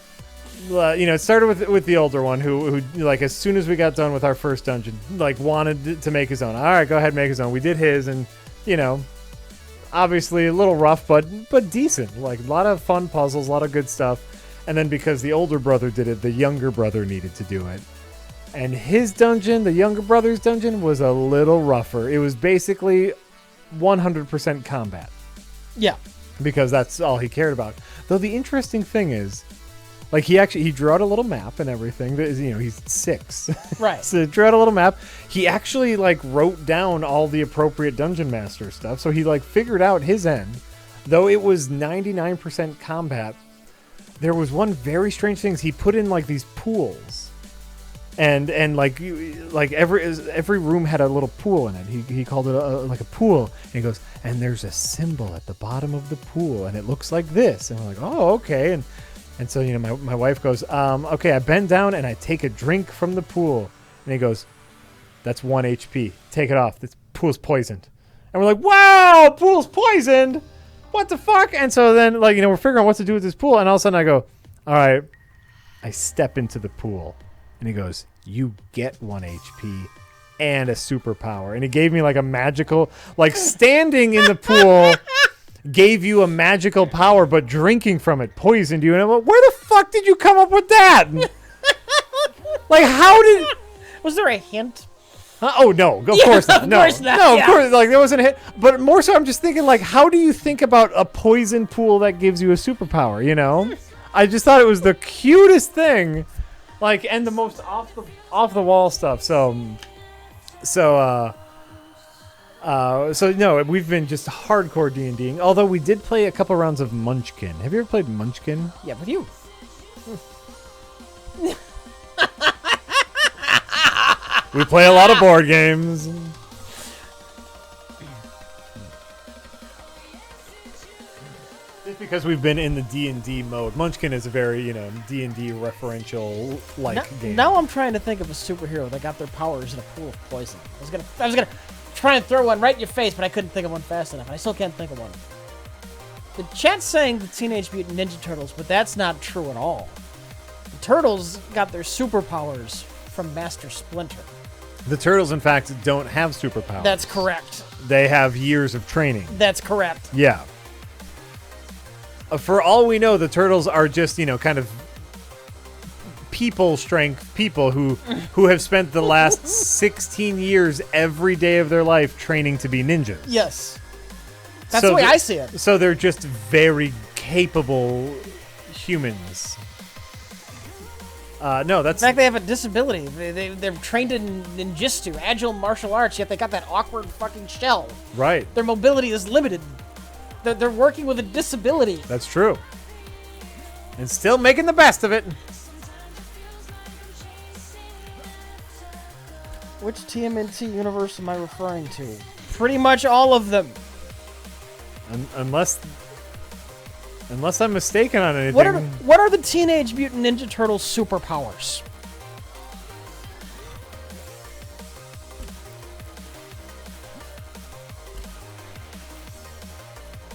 It started with the older one who like as soon as we got done with our first dungeon, like wanted to make his own. All right, go ahead, and make his own. We did his, and obviously a little rough, but decent. Like a lot of fun puzzles, a lot of good stuff. And then because the older brother did it, the younger brother needed to do it. And his dungeon, the younger brother's dungeon, was a little rougher. It was basically 100% combat. Yeah. Because that's all he cared about. Though the interesting thing is, like he drew out a little map and everything. He's 6. Right. So he drew out a little map. He actually wrote down all the appropriate dungeon master stuff. So he figured out his end. Though it was 99% combat, there was one very strange thing. He put in these pools, and every room had a little pool in it. He called it a pool. And he goes, and there's a symbol at the bottom of the pool, and it looks like this. And we're like, oh, okay. And so my wife goes, okay, I bend down and I take a drink from the pool, and he goes, that's 1 HP. Take it off. This pool's poisoned. And we're like, wow, pool's poisoned. What the fuck? And so then, we're figuring out what to do with this pool. And all of a sudden I go, all right, I step into the pool. And he goes, you get 1 HP and a superpower. And he gave me a magical, standing in the pool gave you a magical power, but drinking from it poisoned you. And I'm like, where the fuck did you come up with that? How did... Was there a hint? Oh, no, of course not. Of course not. No, Yeah. of course, there wasn't a hit. But more so, I'm just thinking, how do you think about a poison pool that gives you a superpower, I just thought it was the cutest thing, and the most off the wall stuff. So no, we've been just hardcore D&Ding, although we did play a couple rounds of Munchkin. Have you ever played Munchkin? Yeah, with you. We play a lot of board games. Just because we've been in the D&D mode. Munchkin is a very, D&D referential game. Now I'm trying to think of a superhero that got their powers in a pool of poison. I was gonna try and throw one right in your face, but I couldn't think of one fast enough. I still can't think of one. The chat's saying the Teenage Mutant Ninja Turtles, but that's not true at all. The Turtles got their superpowers from Master Splinter. The Turtles, in fact, don't have superpowers. That's correct. They have years of training. That's correct. Yeah. For all we know, the Turtles are just, kind of people strength people who have spent the last 16 years every day of their life training to be ninjas. Yes. That's the way I see it. So they're just very capable humans. No, that's... In fact, they have a disability. They're trained in ninjutsu, agile martial arts, yet they got that awkward fucking shell. Right. Their mobility is limited. They're working with a disability. That's true. And still making the best of it. Which TMNT universe am I referring to? Pretty much all of them. Unless I'm mistaken on anything. What are the Teenage Mutant Ninja Turtles superpowers?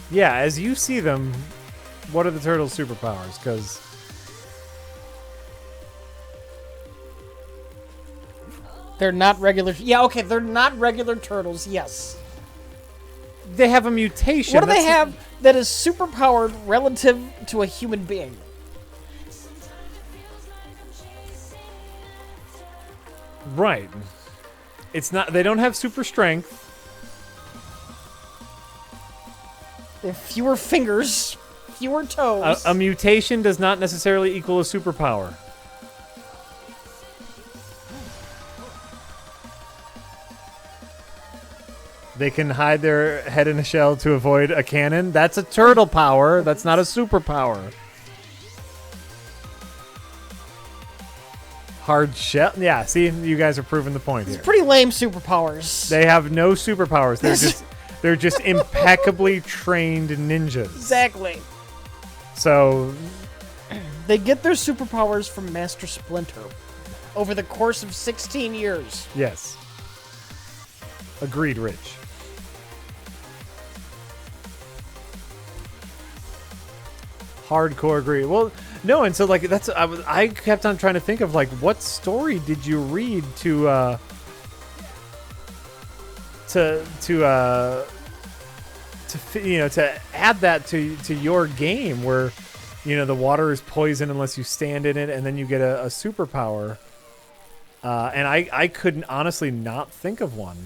Yeah, as you see them, what are the Turtles' superpowers? Because they're not regular. Yeah, okay, they're not regular turtles. Yes. they have a mutation. What do they have that is superpowered relative to a human being? Right. It's not. They don't have super strength. They have fewer fingers, fewer toes. A mutation does not necessarily equal a superpower. They can hide their head in a shell to avoid a cannon. That's a turtle power. That's not a superpower. Hard shell. Yeah, see, you guys are proving the point here. It's pretty lame superpowers. They have no superpowers. They're just impeccably trained ninjas. Exactly. So they get their superpowers from Master Splinter over the course of 16 years. yes. Agreed, Rich. Hardcore agree. Well, no, and so like that's I kept on trying to think of like what story did you read to add that to your game where the water is poison unless you stand in it and then you get a superpower. And I couldn't honestly not think of one.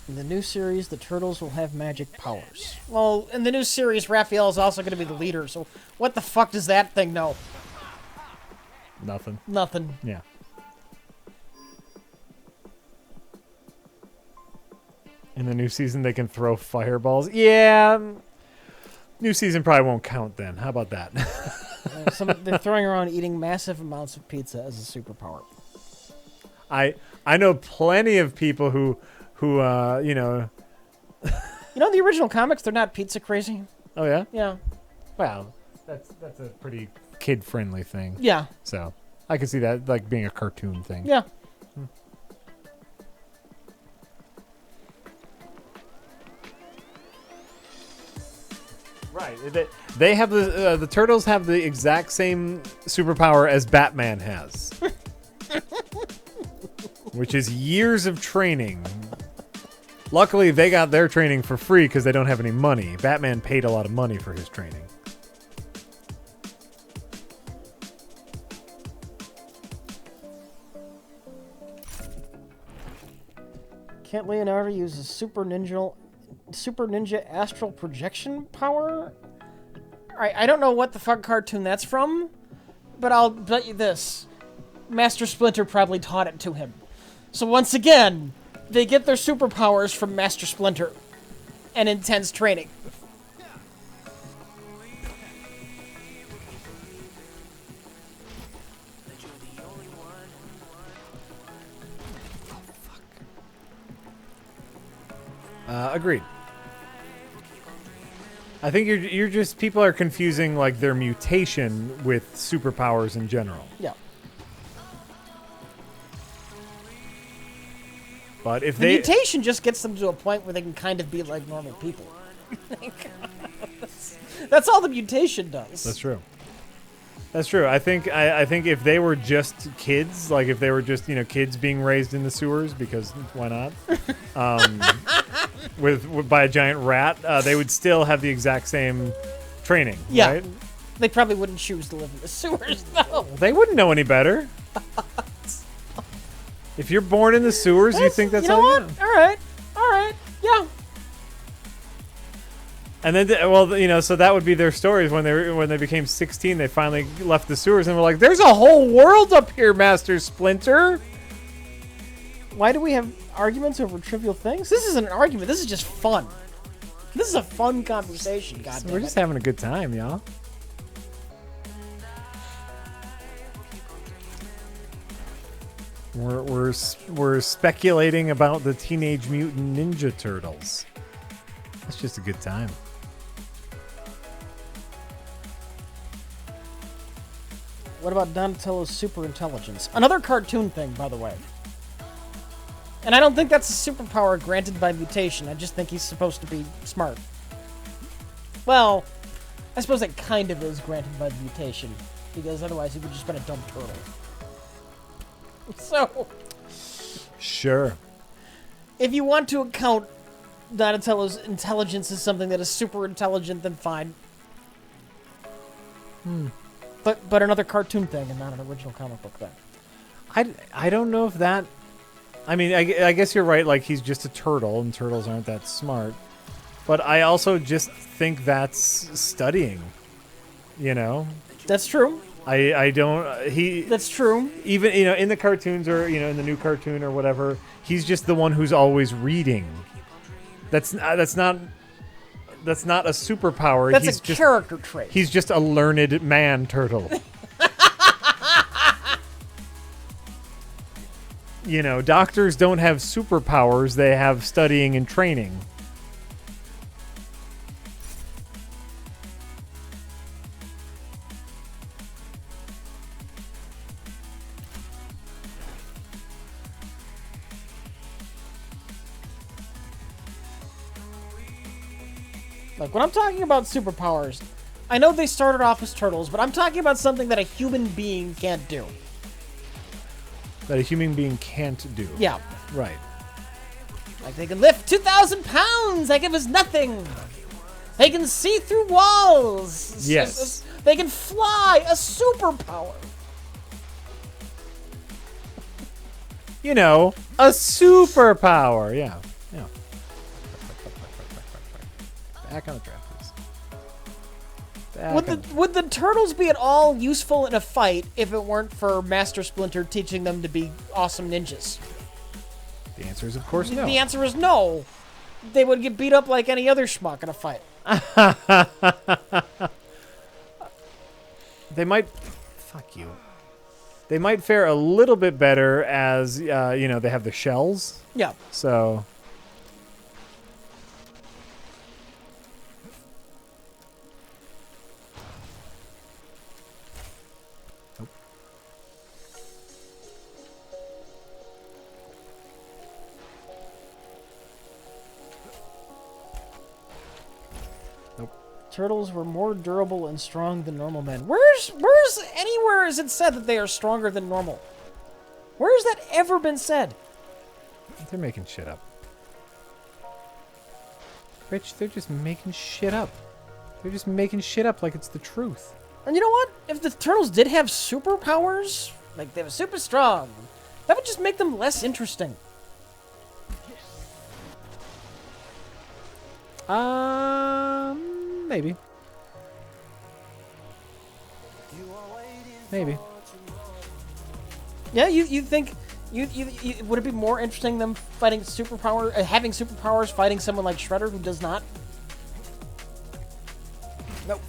In the new series, the Turtles will have magic powers. Well, in the new series, Raphael is also going to be the leader, so what the fuck does that thing know? Nothing. Nothing. Yeah. In the new season, they can throw fireballs. Yeah. New season probably won't count then. How about that? They're throwing around eating massive amounts of pizza as a superpower. I know plenty of people who the original comics, they're not pizza crazy. Oh yeah? Yeah. Well, that's a pretty kid-friendly thing. Yeah. So, I can see that like being a cartoon thing. Yeah. Right. They have the Turtles have the exact same superpower as Batman has. Which is years of training. Luckily, they got their training for free because they don't have any money. Batman paid a lot of money for his training. Can't Leonardo use his super ninja astral projection power? Alright, I don't know what the fuck cartoon that's from, but I'll bet you this. Master Splinter probably taught it to him. So once again, they get their superpowers from Master Splinter and intense training. Agreed. I think you're just people are confusing like their mutation with superpowers in general. Yeah. But if The they mutation just gets them to a point where they can kind of be like normal people. That's all the mutation does. That's true. That's true. I think if they were just kids, like if they were just kids being raised in the sewers, because why not? With by a giant rat, they would still have the exact same training. Yeah. Right? They probably wouldn't choose to live in the sewers, though. They wouldn't know any better. If you're born in the sewers, you think that's you know all what? you know. All right, yeah. And then, so that would be their stories when they became 16. They finally left the sewers and were like, "There's a whole world up here, Master Splinter." Why do we have arguments over trivial things? This isn't an argument. This is just fun. This is a fun conversation. Goddamn. We're just having a good time, y'all. We're speculating about the Teenage Mutant Ninja Turtles. That's just a good time. What about Donatello's super intelligence? Another cartoon thing, by the way. And I don't think that's a superpower granted by mutation. I just think he's supposed to be smart. Well, I suppose that kind of is granted by the mutation, because otherwise he would just been a dumb turtle. So, sure. If you want to account Donatello's intelligence as something that is super intelligent, then fine. But another cartoon thing and not an original comic book thing. I don't know if that... I mean, I guess you're right. Like, he's just a turtle, and turtles aren't that smart. But I also just think that's studying, That's true. I don't... That's true. Even, in the cartoons or, in the new cartoon or whatever, he's just the one who's always reading. That's not a superpower. That's he's a just, character trait. He's just a learned man turtle. Doctors don't have superpowers. They have studying and training. Like, when I'm talking about superpowers, I know they started off as turtles, but I'm talking about something that a human being can't do. That a human being can't do. Yeah. Right. Like, they can lift 2,000 pounds like it was nothing. They can see through walls. Yes. They can fly. A superpower. A superpower. Yeah. Back on the track, please. Would the turtles be at all useful in a fight if it weren't for Master Splinter teaching them to be awesome ninjas? The answer is, of course, no. The answer is no. They would get beat up like any other schmuck in a fight. They might... Fuck you. They might fare a little bit better as, they have the shells. Yeah. So... Turtles were more durable and strong than normal men. Where's anywhere is it said that they are stronger than normal? Where has that ever been said? They're making shit up. Rich, they're just making shit up. They're just making shit up like it's the truth. And you know what? If the turtles did have superpowers, like they were super strong, that would just make them less interesting. Maybe. Maybe. Yeah, you think you would it be more interesting them fighting having superpowers fighting someone like Shredder who does not? Nope.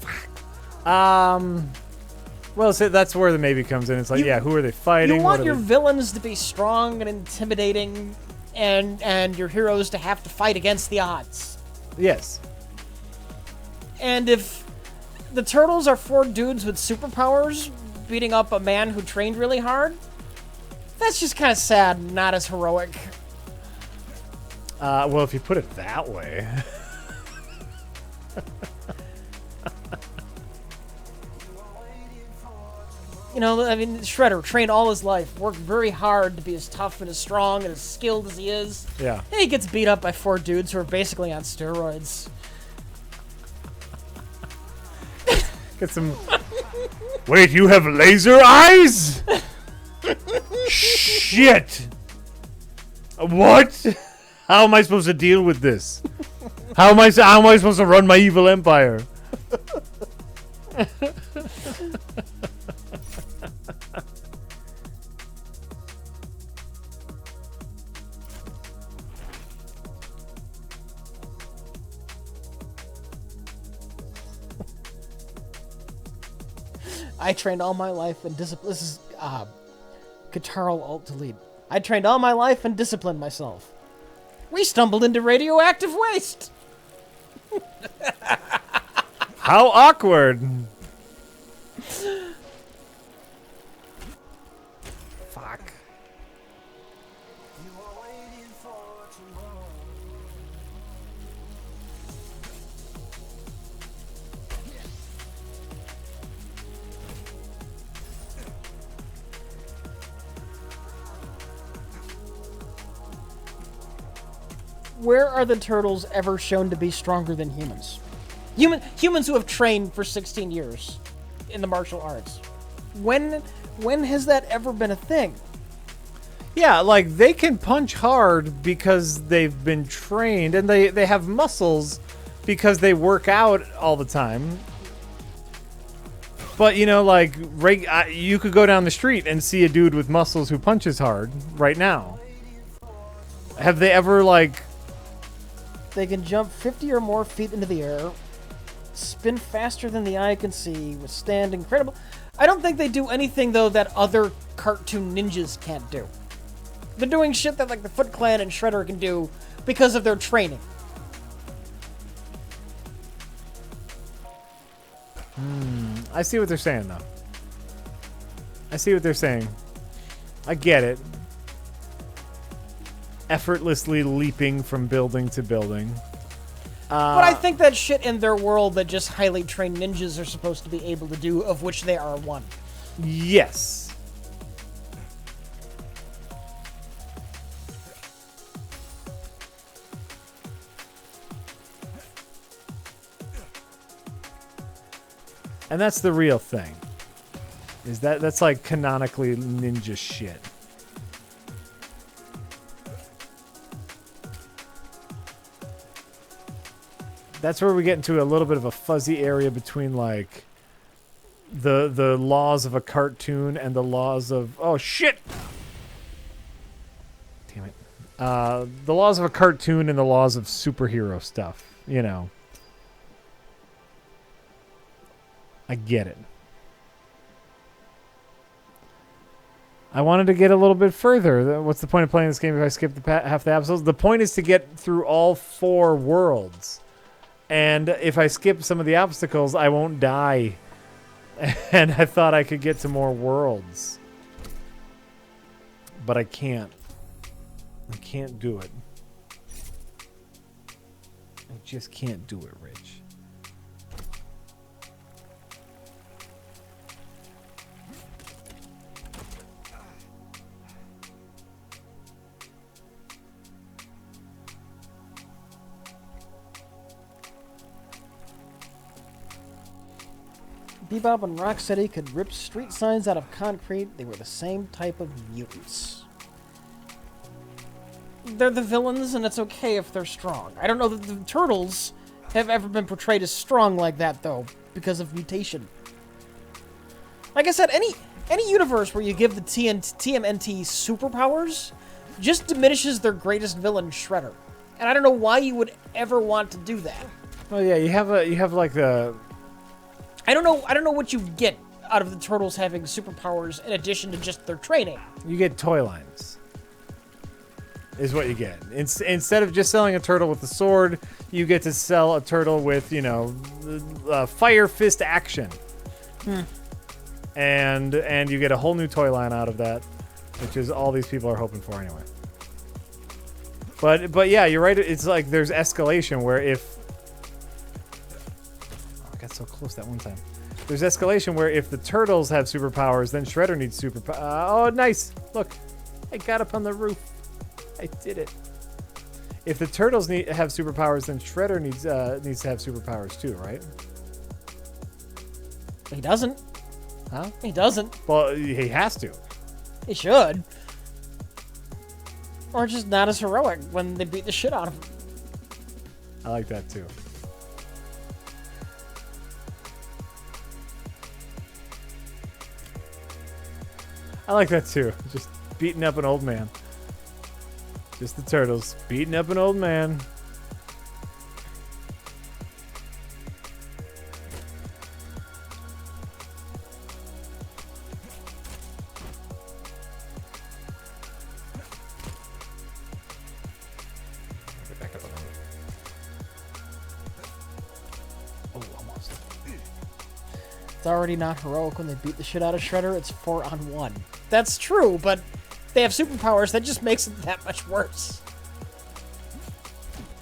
Well, so that's where the maybe comes in. It's like, who are they fighting? You want your villains to be strong and intimidating and your heroes to have to fight against the odds. Yes. And if the Turtles are 4 dudes with superpowers beating up a man who trained really hard, that's just kind of sad, not as heroic. Well, if you put it that way. You know, I mean, Shredder trained all his life, worked very hard to be as tough and as strong and as skilled as he is. Yeah. And he gets beat up by 4 dudes who are basically on steroids. Get some... Wait, you have laser eyes? Shit! What? How am I supposed to deal with this? How am I supposed to run my evil empire? I trained all my life in discipline. This is Kataro Alt Delete. I trained all my life and disciplined myself. We stumbled into radioactive waste. How awkward. Fuck. Where are the Turtles ever shown to be stronger than humans? Humans who have trained for 16 years in the martial arts. When has that ever been a thing? Yeah, like, they can punch hard because they've been trained, and they have muscles because they work out all the time. But, you know, like, you could go down the street and see a dude with muscles who punches hard right now. Have they ever, like... They can jump 50 or more feet into the air, spin faster than the eye can see, withstand incredible... I don't think they do anything, though, that other cartoon ninjas can't do. They're doing shit that, like, the Foot Clan and Shredder can do because of their training. I see what they're saying, though. I see what they're saying. I get it. Effortlessly leaping from building to building. But I think that shit in their world that just highly trained ninjas are supposed to be able to do, of which they are one. Yes. And that's the real thing. Is that's like canonically ninja shit. That's where we get into a little bit of a fuzzy area between, like, the laws of a cartoon and the laws of... Oh, shit! Damn it. The laws of a cartoon and the laws of superhero stuff, you know. I get it. I wanted to get a little bit further. What's the point of playing this game if I skip half the episodes? The point is to get through all 4 worlds. And if I skip some of the obstacles, I won't die. And I thought I could get to more worlds. But I can't. I can't do it. I just can't do it, Rich. Bebop and Rocksteady could rip street signs out of concrete. They were the same type of mutants. They're the villains, and it's okay if they're strong. I don't know that the Turtles have ever been portrayed as strong like that, though, because of mutation. Like I said, any universe where you give the TMNT superpowers just diminishes their greatest villain, Shredder. And I don't know why you would ever want to do that. Oh yeah, you have like the... I don't know what you get out of the Turtles having superpowers in addition to just their training. You get toy lines. is what you get. Instead of just selling a turtle with the sword, you get to sell a turtle with, you know, fire fist action. And you get a whole new toy line out of that, which is all these people are hoping for anyway. But yeah, you're right. It's like there's escalation where if... Oh, I got so close that one time. There's escalation where if the turtles have superpowers, then Shredder needs superpowers. Oh, nice. Look, I got up on the roof. I did it. If the turtles have superpowers, then Shredder needs to have superpowers too, right? He doesn't. Huh? He doesn't. Well, he has to. He should. Or just not as heroic when they beat the shit out of him. I like that too. I like that too. Just beating up an old man. Just the turtles beating up an old man. Get back up on the... Oh, almost. It's already not heroic when they beat the shit out of Shredder. It's 4-on-1. That's true, but they have superpowers. That just makes it that much worse.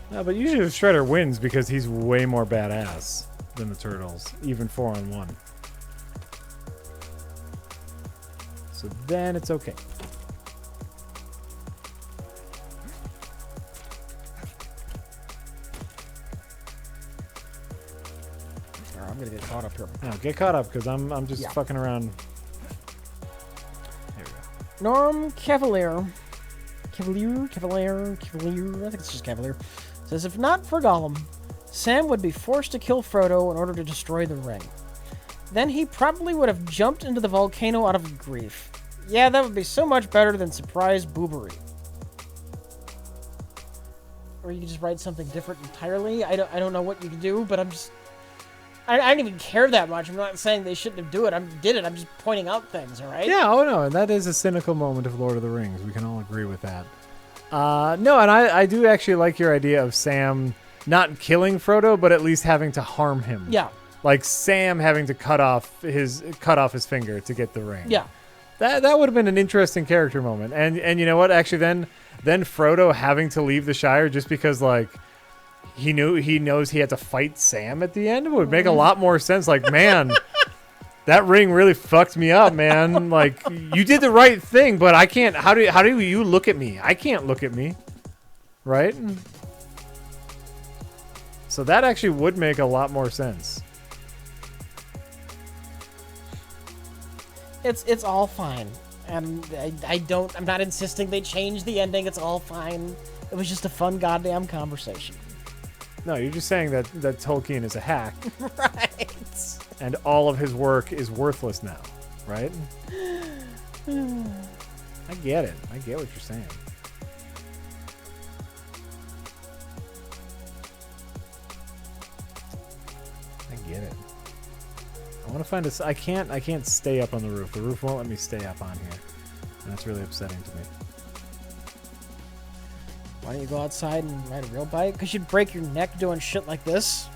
No, but usually the Shredder wins because he's way more badass than the turtles, even 4-on-1. So then it's okay. Alright, I'm gonna get caught up here. Now get caught up because I'm just fucking around. There we go. Norm Cavalier. Cavalier. I think it's just Cavalier. Says, if not for Gollum, Sam would be forced to kill Frodo in order to destroy the ring. Then he probably would have jumped into the volcano out of grief. Yeah, that would be so much better than surprise boobery. Or you could just write something different entirely. I don't know what you could do, but I don't even care that much. I'm not saying they shouldn't did it. I'm just pointing out things, all right? Yeah, oh no, and that is a cynical moment of Lord of the Rings. We can all agree with that. No, and I do actually like your idea of Sam not killing Frodo, but at least having to harm him. Yeah. Like Sam having to cut off his finger to get the ring. Yeah. That would have been an interesting character moment. And you know what? Actually, then Frodo having to leave the Shire just because like he knows he had to fight Sam at the end would make a lot more sense. Like, man, that ring really fucked me up, man. Like, you did the right thing, but I can't. How do you look at me? I can't look at me, right? So that actually would make a lot more sense. It's all fine, and I'm not insisting they change the ending. It's all fine. It was just a fun goddamn conversation. No, you're just saying that Tolkien is a hack. Right. And all of his work is worthless now, right? I get it. I get what you're saying. I get it. I want to find I can't stay up on the roof. The roof won't let me stay up on here. And that's really upsetting to me. Why don't you go outside and ride a real bike? Because you'd break your neck doing shit like this.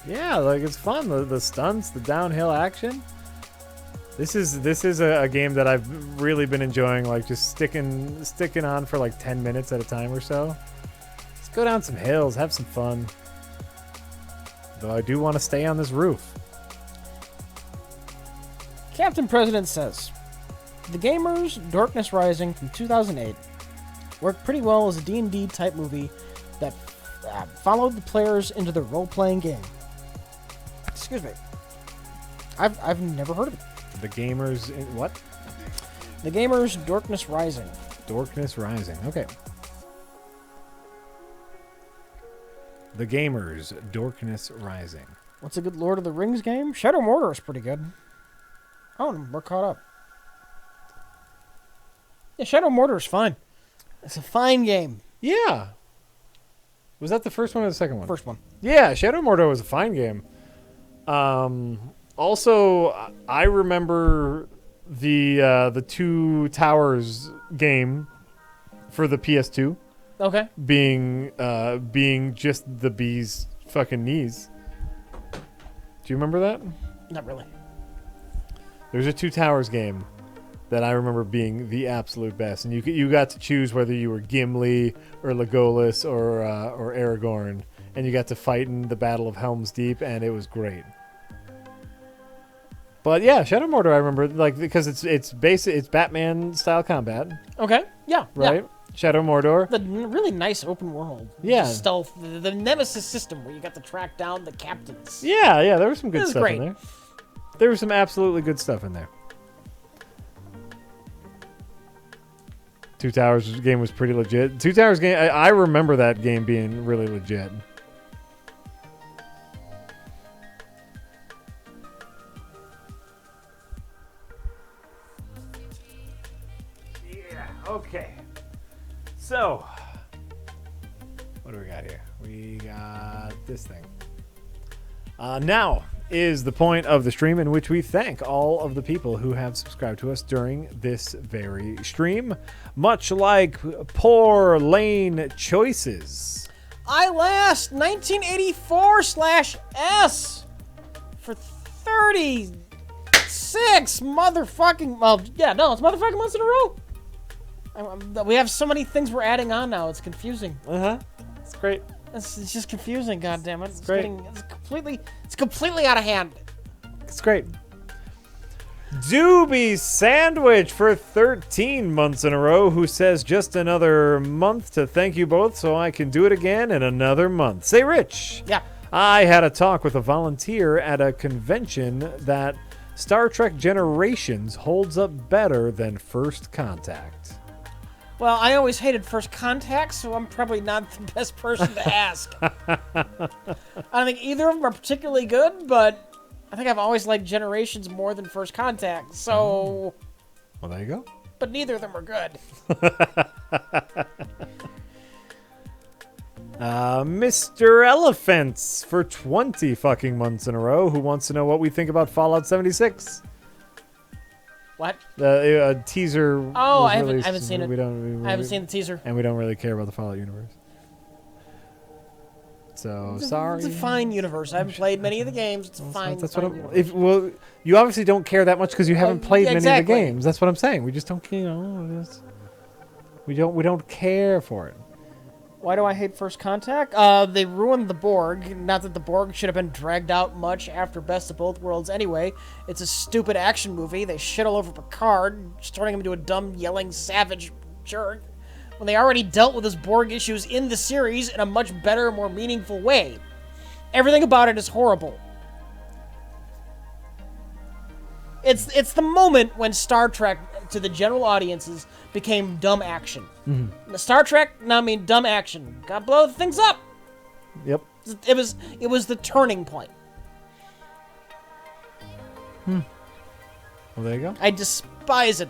Yeah, like it's fun. The stunts, the downhill action. This is a game that I've really been enjoying. Like just sticking on for like 10 minutes at a time or so. Let's go down some hills, have some fun. Though I do want to stay on this roof. Captain President says, The Gamers Darkness Rising from 2008 worked pretty well as a D&D type movie that followed the players into the role-playing game. Excuse me. I've never heard of it. The Gamers in what? The Gamers Darkness Rising. Darkness Rising. Okay. The Gamers Darkness Rising. What's a good Lord of the Rings game? Shadow Mordor is pretty good. Oh, we're caught up. Yeah, Shadow Mordor is fine. It's a fine game. Yeah. Was that the first one or the second one? First one. Yeah, Shadow Mordor was a fine game. Also, I remember the Two Towers game for the PS2 Okay. being just the bee's fucking knees. Do you remember that? Not really. There's a Two Towers game that I remember being the absolute best, and you got to choose whether you were Gimli or Legolas or Aragorn, and you got to fight in the Battle of Helm's Deep, and it was great. But yeah, Shadow Mordor I remember because it's Batman style combat, Okay. Yeah. right? Yeah. Shadow Mordor. The really nice open world. Yeah. Just stealth. The Nemesis system where you got to track down the captains. Yeah, there was some good This is stuff great. in there. There was some absolutely good stuff in there. Two Towers game was pretty legit. Two Towers game, I remember that game being really legit. Yeah, okay. So, what do we got here? We got this thing. Now is the point of the stream in which we thank all of the people who have subscribed to us during this very stream. Much like Poor Lane Choices. I last 1984/S for 36 motherfucking. Well, yeah, no, it's motherfucking months in a row. We have so many things we're adding on now. It's confusing. It's great. It's just confusing. God damn it! It's great. It's completely out of hand. It's great. Doobie Sandwich for 13 months in a row, who says just another month to thank you both so I can do it again in another month. Say, Rich. Yeah. I had a talk with a volunteer at a convention that Star Trek Generations holds up better than First Contact. Well, I always hated First Contact, so I'm probably not the best person to ask. I don't think either of them are particularly good, but I think I've always liked Generations more than First Contact, so... Well, there you go. But neither of them are good. Mr. Elephants for 20 fucking months in a row, who wants to know what we think about Fallout 76. What? A teaser. Oh, was I haven't released. seen it. I haven't seen the teaser. And we don't really care about the Fallout universe. So sorry. It's a fine universe. I haven't played many of the games. It's a fine. That's fine what. universe. Well, you obviously don't care that much because you haven't played many of the exactly. games. That's what I'm saying. We just don't. We don't care for it. Why do I hate First Contact? They ruined the Borg. Not that the Borg should have been dragged out much after Best of Both Worlds anyway. It's a stupid action movie. They shit all over Picard, just turning him into a dumb, yelling, savage jerk, when they already dealt with his Borg issues in the series in a much better, more meaningful way. Everything about it is horrible. It's the moment when Star Trek, to the general audiences, became dumb action. Mm-hmm. The Star Trek, now I mean dumb action. Gotta blow things up. Yep. It was the turning point. Well, there you go. I despise it.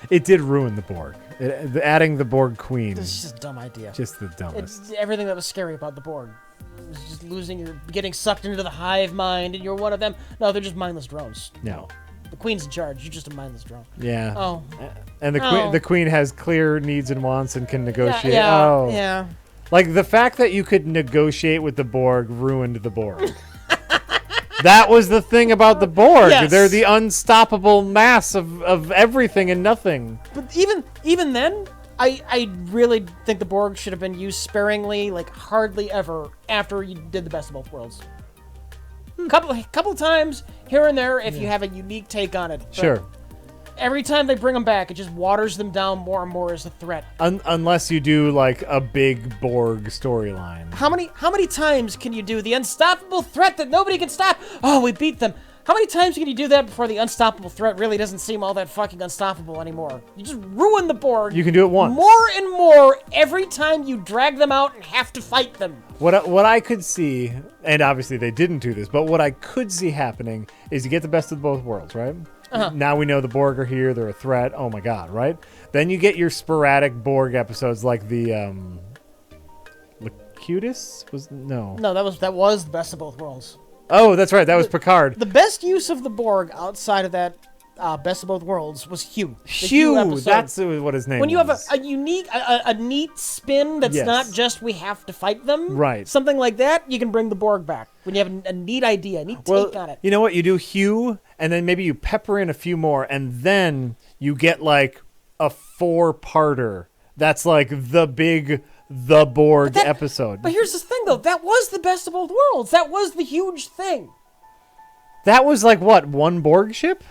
It did ruin the Borg. Adding the Borg Queen. This is just a dumb idea. Just the dumbest. It's everything that was scary about the Borg. It was just getting sucked into the hive mind, and you're one of them. No, they're just mindless drones. No. The Queen's in charge. You're just a mindless drone. Yeah. Oh. And the Queen has clear needs and wants and can negotiate. Yeah. Oh. Yeah. Like the fact that you could negotiate with the Borg ruined the Borg. That was the thing about the Borg. Yes. They're the unstoppable mass of everything and nothing. But even then, I really think the Borg should have been used sparingly, like hardly ever, after you did the Best of Both Worlds. Couple times here and there if you have a unique take on it. But Sure. every time they bring them back, it just waters them down more and more as a threat. Unless you do like a big Borg storyline. How many times can you do the unstoppable threat that nobody can stop? Oh, we beat them. How many times can you do that before the unstoppable threat really doesn't seem all that fucking unstoppable anymore? You just ruin the Borg. You can do it once. More and more every time you drag them out and have to fight them. What I could see, and obviously they didn't do this, but what I could see happening is you get the best of both worlds, right? Uh-huh. Now we know the Borg are here, they're a threat, oh my god, right? Then you get your sporadic Borg episodes like the, Locutus? No, that was the Best of Both Worlds. Oh, that's right, that was Picard. The best use of the Borg outside of that Best of Both Worlds was Hugh. The Hugh, episode. that's what his name When you have was. a unique, a neat spin that's Yes. not just we have to fight them. Right. Something like that, you can bring the Borg back. When you have a neat idea, a neat take on it. You know what? You do Hugh, and then maybe you pepper in a few more, and then you get like a 4-parter. That's like the Borg episode. But here's the thing, though. That was the Best of Both Worlds. That was the huge thing. That was like what, one Borg ship?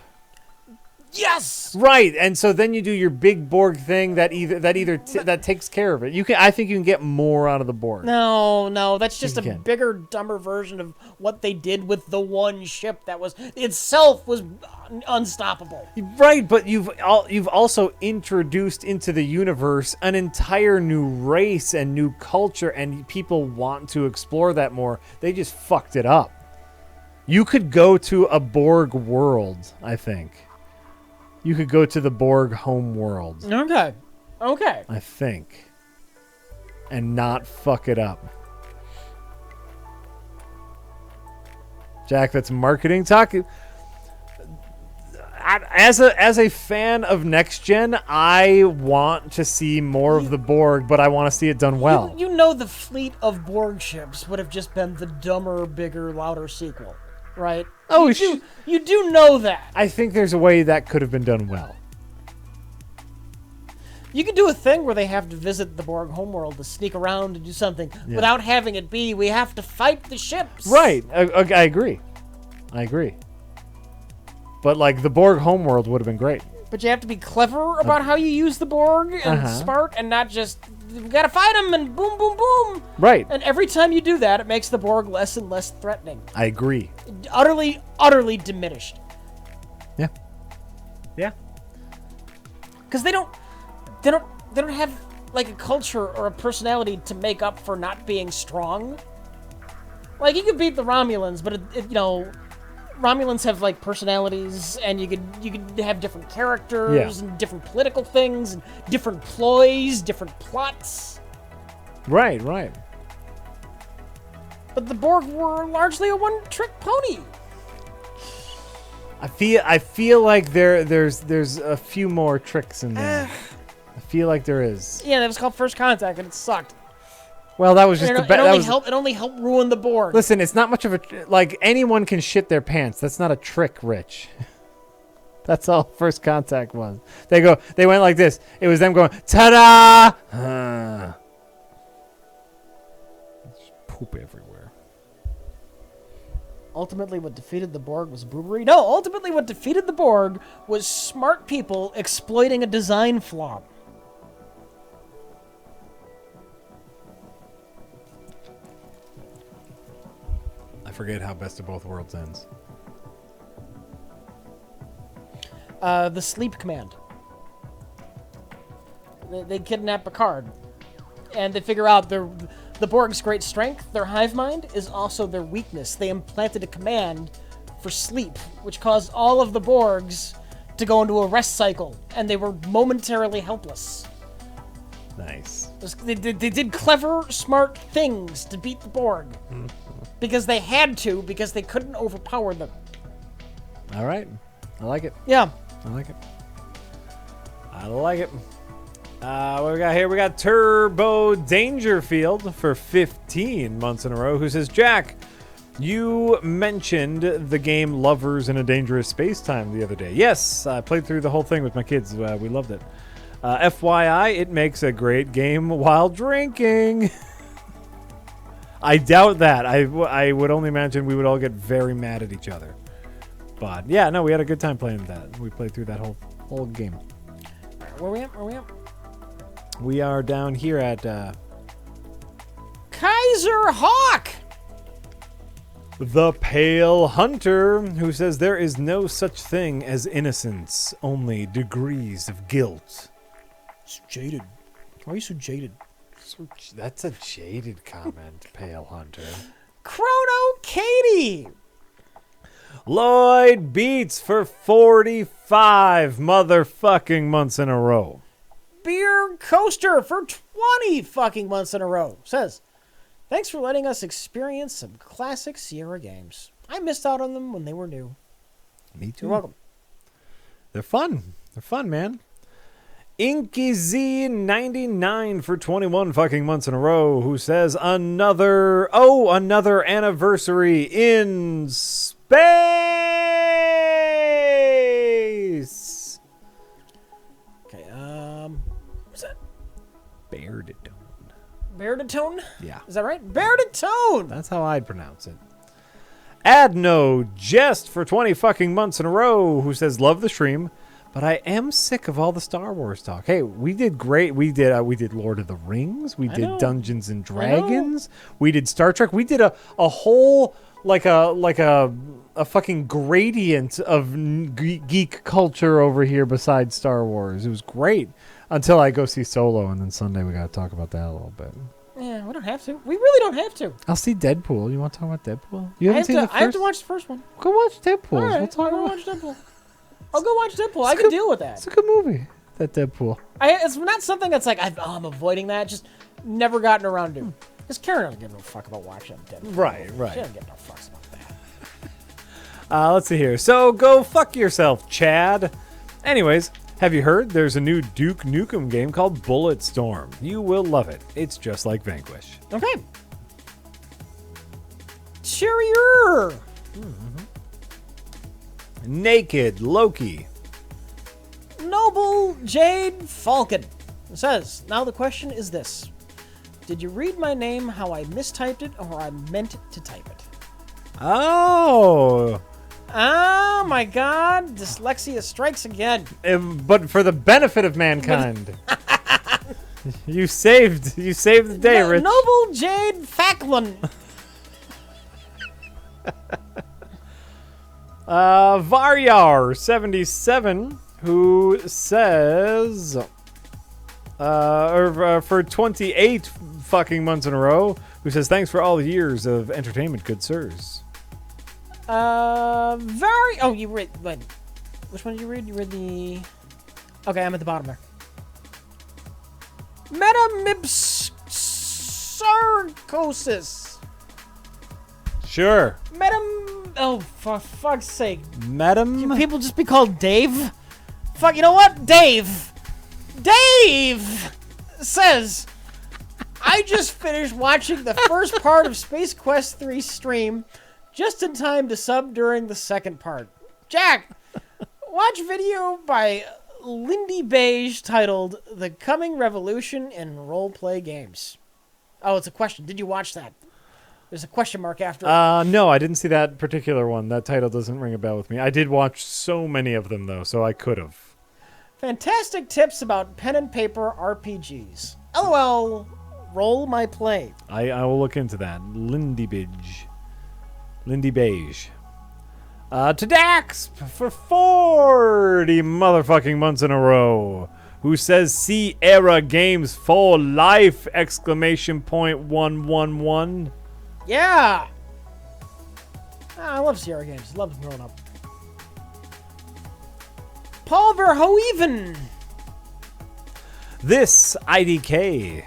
Yes. Right, and so then you do your big Borg thing that takes care of it. I think you can get more out of the Borg. No, that's just a can. bigger, dumber version of what they did with the one ship that was itself was unstoppable. Right, but you've also introduced into the universe an entire new race and new culture, and people want to explore that more. They just fucked it up. You could go to a Borg world, I think. You could go to the Borg home world. Okay. I think. And not fuck it up. Jack, that's marketing talk. As a fan of Next Gen, I want to see more of the Borg, but I want to see it done well. You know the fleet of Borg ships would have just been the dumber, bigger, louder sequel, right? Oh, you do know that. I think there's a way that could have been done well. You could do a thing where they have to visit the Borg homeworld to sneak around and do something without having it be, we have to fight the ships. Right. I agree. But like the Borg homeworld would have been great. But you have to be clever about how you use the Borg and smart and not just, we gotta fight them and boom, boom, boom. Right. And every time you do that, it makes the Borg less and less threatening. I agree. Utterly, utterly diminished. Yeah. Yeah. Because they don't have like a culture or a personality to make up for not being strong. Like you could beat the Romulans, but Romulans have like personalities, and you could have different characters and different political things and different ploys, different plots. Right. But the Borg were largely a one-trick pony. I feel like there's a few more tricks in there. I feel like there is. Yeah, that was called First Contact, and it sucked. Well, that was just It only helped ruin the Borg. Listen, it's not much of a like anyone can shit their pants. That's not a trick, Rich. That's all First Contact was. They went like this. It was them going, ta-da! Poop everywhere. Ultimately, what defeated the Borg was boobery. No, ultimately what defeated the Borg was smart people exploiting a design flaw. I forget how Best of Both Worlds ends. The sleep command. They kidnap Picard, and they figure out the Borg's great strength, their hive mind, is also their weakness. They implanted a command for sleep, which caused all of the Borgs to go into a rest cycle, and they were momentarily helpless. Nice. They did clever, smart things to beat the Borg. Because they had to, because they couldn't overpower them. All right. I like it. Yeah. I like it. What we got here? We got Turbo Dangerfield for 15 months in a row, who says, Jack, you mentioned the game Lovers in a Dangerous Space-Time the other day. Yes, I played through the whole thing with my kids. We loved it. FYI, it makes a great game while drinking. I doubt that. I would only imagine we would all get very mad at each other. But yeah, no, we had a good time playing that. We played through that whole game. Where we at? We are down here at Kaiser Hawk! The Pale Hunter, who says there is no such thing as innocence, only degrees of guilt. It's jaded. Why are you so jaded? That's a jaded comment, Pale Hunter. Chrono Katie! Lloyd Beats for 45 motherfucking months in a row. Beer Coaster for 20 fucking months in a row says, thanks for letting us experience some classic Sierra games. I missed out on them when they were new. Me too. You're welcome. They're fun. They're fun, man. Inky Z99 for 21 fucking months in a row, who says another anniversary in space. Okay, what's that? Bearditone. Bearditone? Yeah. Is that right? Bearditone! That's how I'd pronounce it. Adno Jest for 20 fucking months in a row, who says love the stream, but I am sick of all the Star Wars talk. Hey, we did great. We did Lord of the Rings. We did Dungeons and Dragons. We did Star Trek. We did a whole like a fucking gradient of geek culture over here besides Star Wars. It was great until I go see Solo, and then Sunday we got to talk about that a little bit. Yeah, we don't have to. We really don't have to. I'll see Deadpool. You want to talk about Deadpool? You haven't seen the first? I have to watch the first one. Go watch Deadpool. All right, We'll talk I'll about watch Deadpool. I'll go watch Deadpool. I can deal with that. It's a good movie, that Deadpool. It's not something that's like I'm avoiding that. Just never gotten around to. Because Karen doesn't give no fuck about watching Deadpool. Right. She doesn't give no fucks about that. Let's see here. So go fuck yourself, Chad. Anyways, have you heard? There's a new Duke Nukem game called Bulletstorm. You will love it. It's just like Vanquish. Okay. Cheerier. Naked Loki. Noble Jade Falcon says, now the question is this. Did you read my name how I mistyped it or I meant to type it? Oh. Oh my god. Dyslexia strikes again. But for the benefit of mankind. You saved the day, Rich. Noble Jade Facklin. Varyar77, who says, for 28 fucking months in a row, who says, thanks for all the years of entertainment, good sirs. Oh, you read, wait, which one did you read? You read the, okay, I'm at the bottom there. Metamipsarcosis. Sure. Oh, for fuck's sake. Madam? People just be called Dave? Fuck, you know what? Dave says, I just finished watching the first part of Space Quest 3 stream just in time to sub during the second part. Jack, watch video by Lindy Beige titled The Coming Revolution in Roleplay Games. Oh, it's a question. Did you watch that? There's a question mark after it. No, I didn't see that particular one. That title doesn't ring a bell with me. I did watch so many of them, though, so I could have. Fantastic tips about pen and paper RPGs. LOL, roll my play. I will look into that. Lindy Beige. To Dax for 40 motherfucking months in a row, who says Sierra Games for life! !111. Yeah! I love Sierra Games. Love them growing up. Paul Verhoeven. This IDK.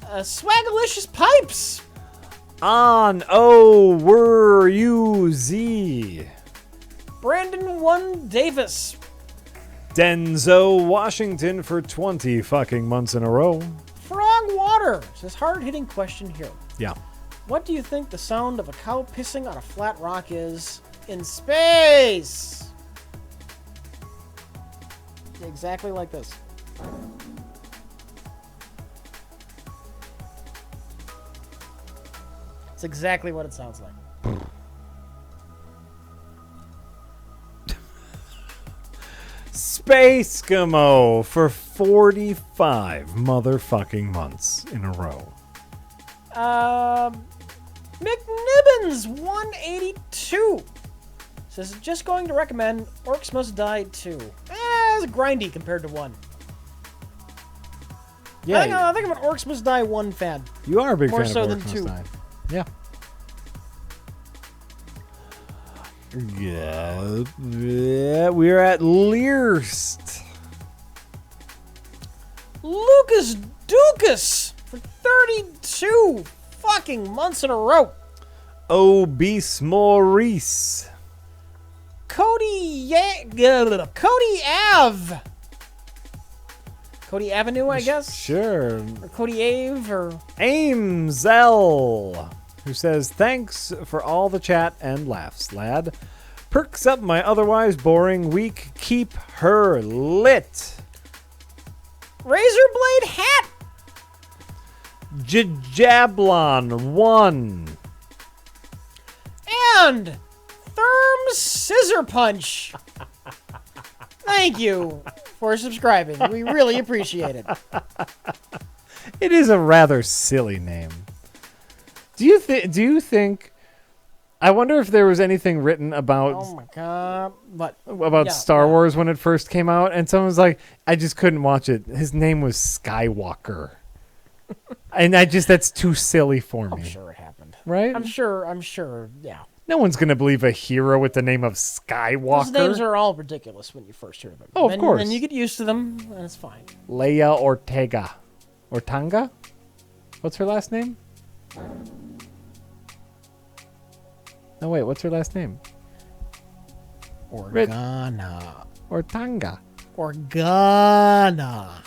Swagalicious Pipes. On oh were you Z. Brandon 1 Davis. Denzo Washington for 20 fucking months in a row. Frog Water says hard-hitting question here. Yeah. What do you think the sound of a cow pissing on a flat rock is in space? Exactly like this. It's exactly what it sounds like. Space Gamo for 45 motherfucking months in a row. McNibbins 182 says just going to recommend Orcs Must Die 2. It's grindy compared to 1. Yeah, I think I'm an Orcs Must Die 1 fan. you are a big More fan so of than Orcs Must 2. Die. Yeah. Yeah, we're at Learst. Lucas Dukas for 32 fucking months in a row. Obese Maurice. Cody Ave. Cody Avenue, I guess? Sure. Or Cody Ave, or... Aimzel, who says, thanks for all the chat and laughs, lad. Perks up my otherwise boring week. Keep her lit. Razorblade Hat. Jablon 1. And Therm Scissor Punch. Thank you for subscribing. We really appreciate it. It is a rather silly name. Do you think I wonder if there was anything written about Oh my god. But Star Wars when it first came out, and someone was like, I just couldn't watch it. His name was Skywalker. And that's too silly for me. I'm sure it happened. Right? I'm sure, yeah. No one's going to believe a hero with the name of Skywalker. Those names are all ridiculous when you first hear them. Oh, of course. And you get used to them, and it's fine. Leia Ortega. Ortanga? What's her last name? No, wait, what's her last name? Organa. Ortanga. Organa.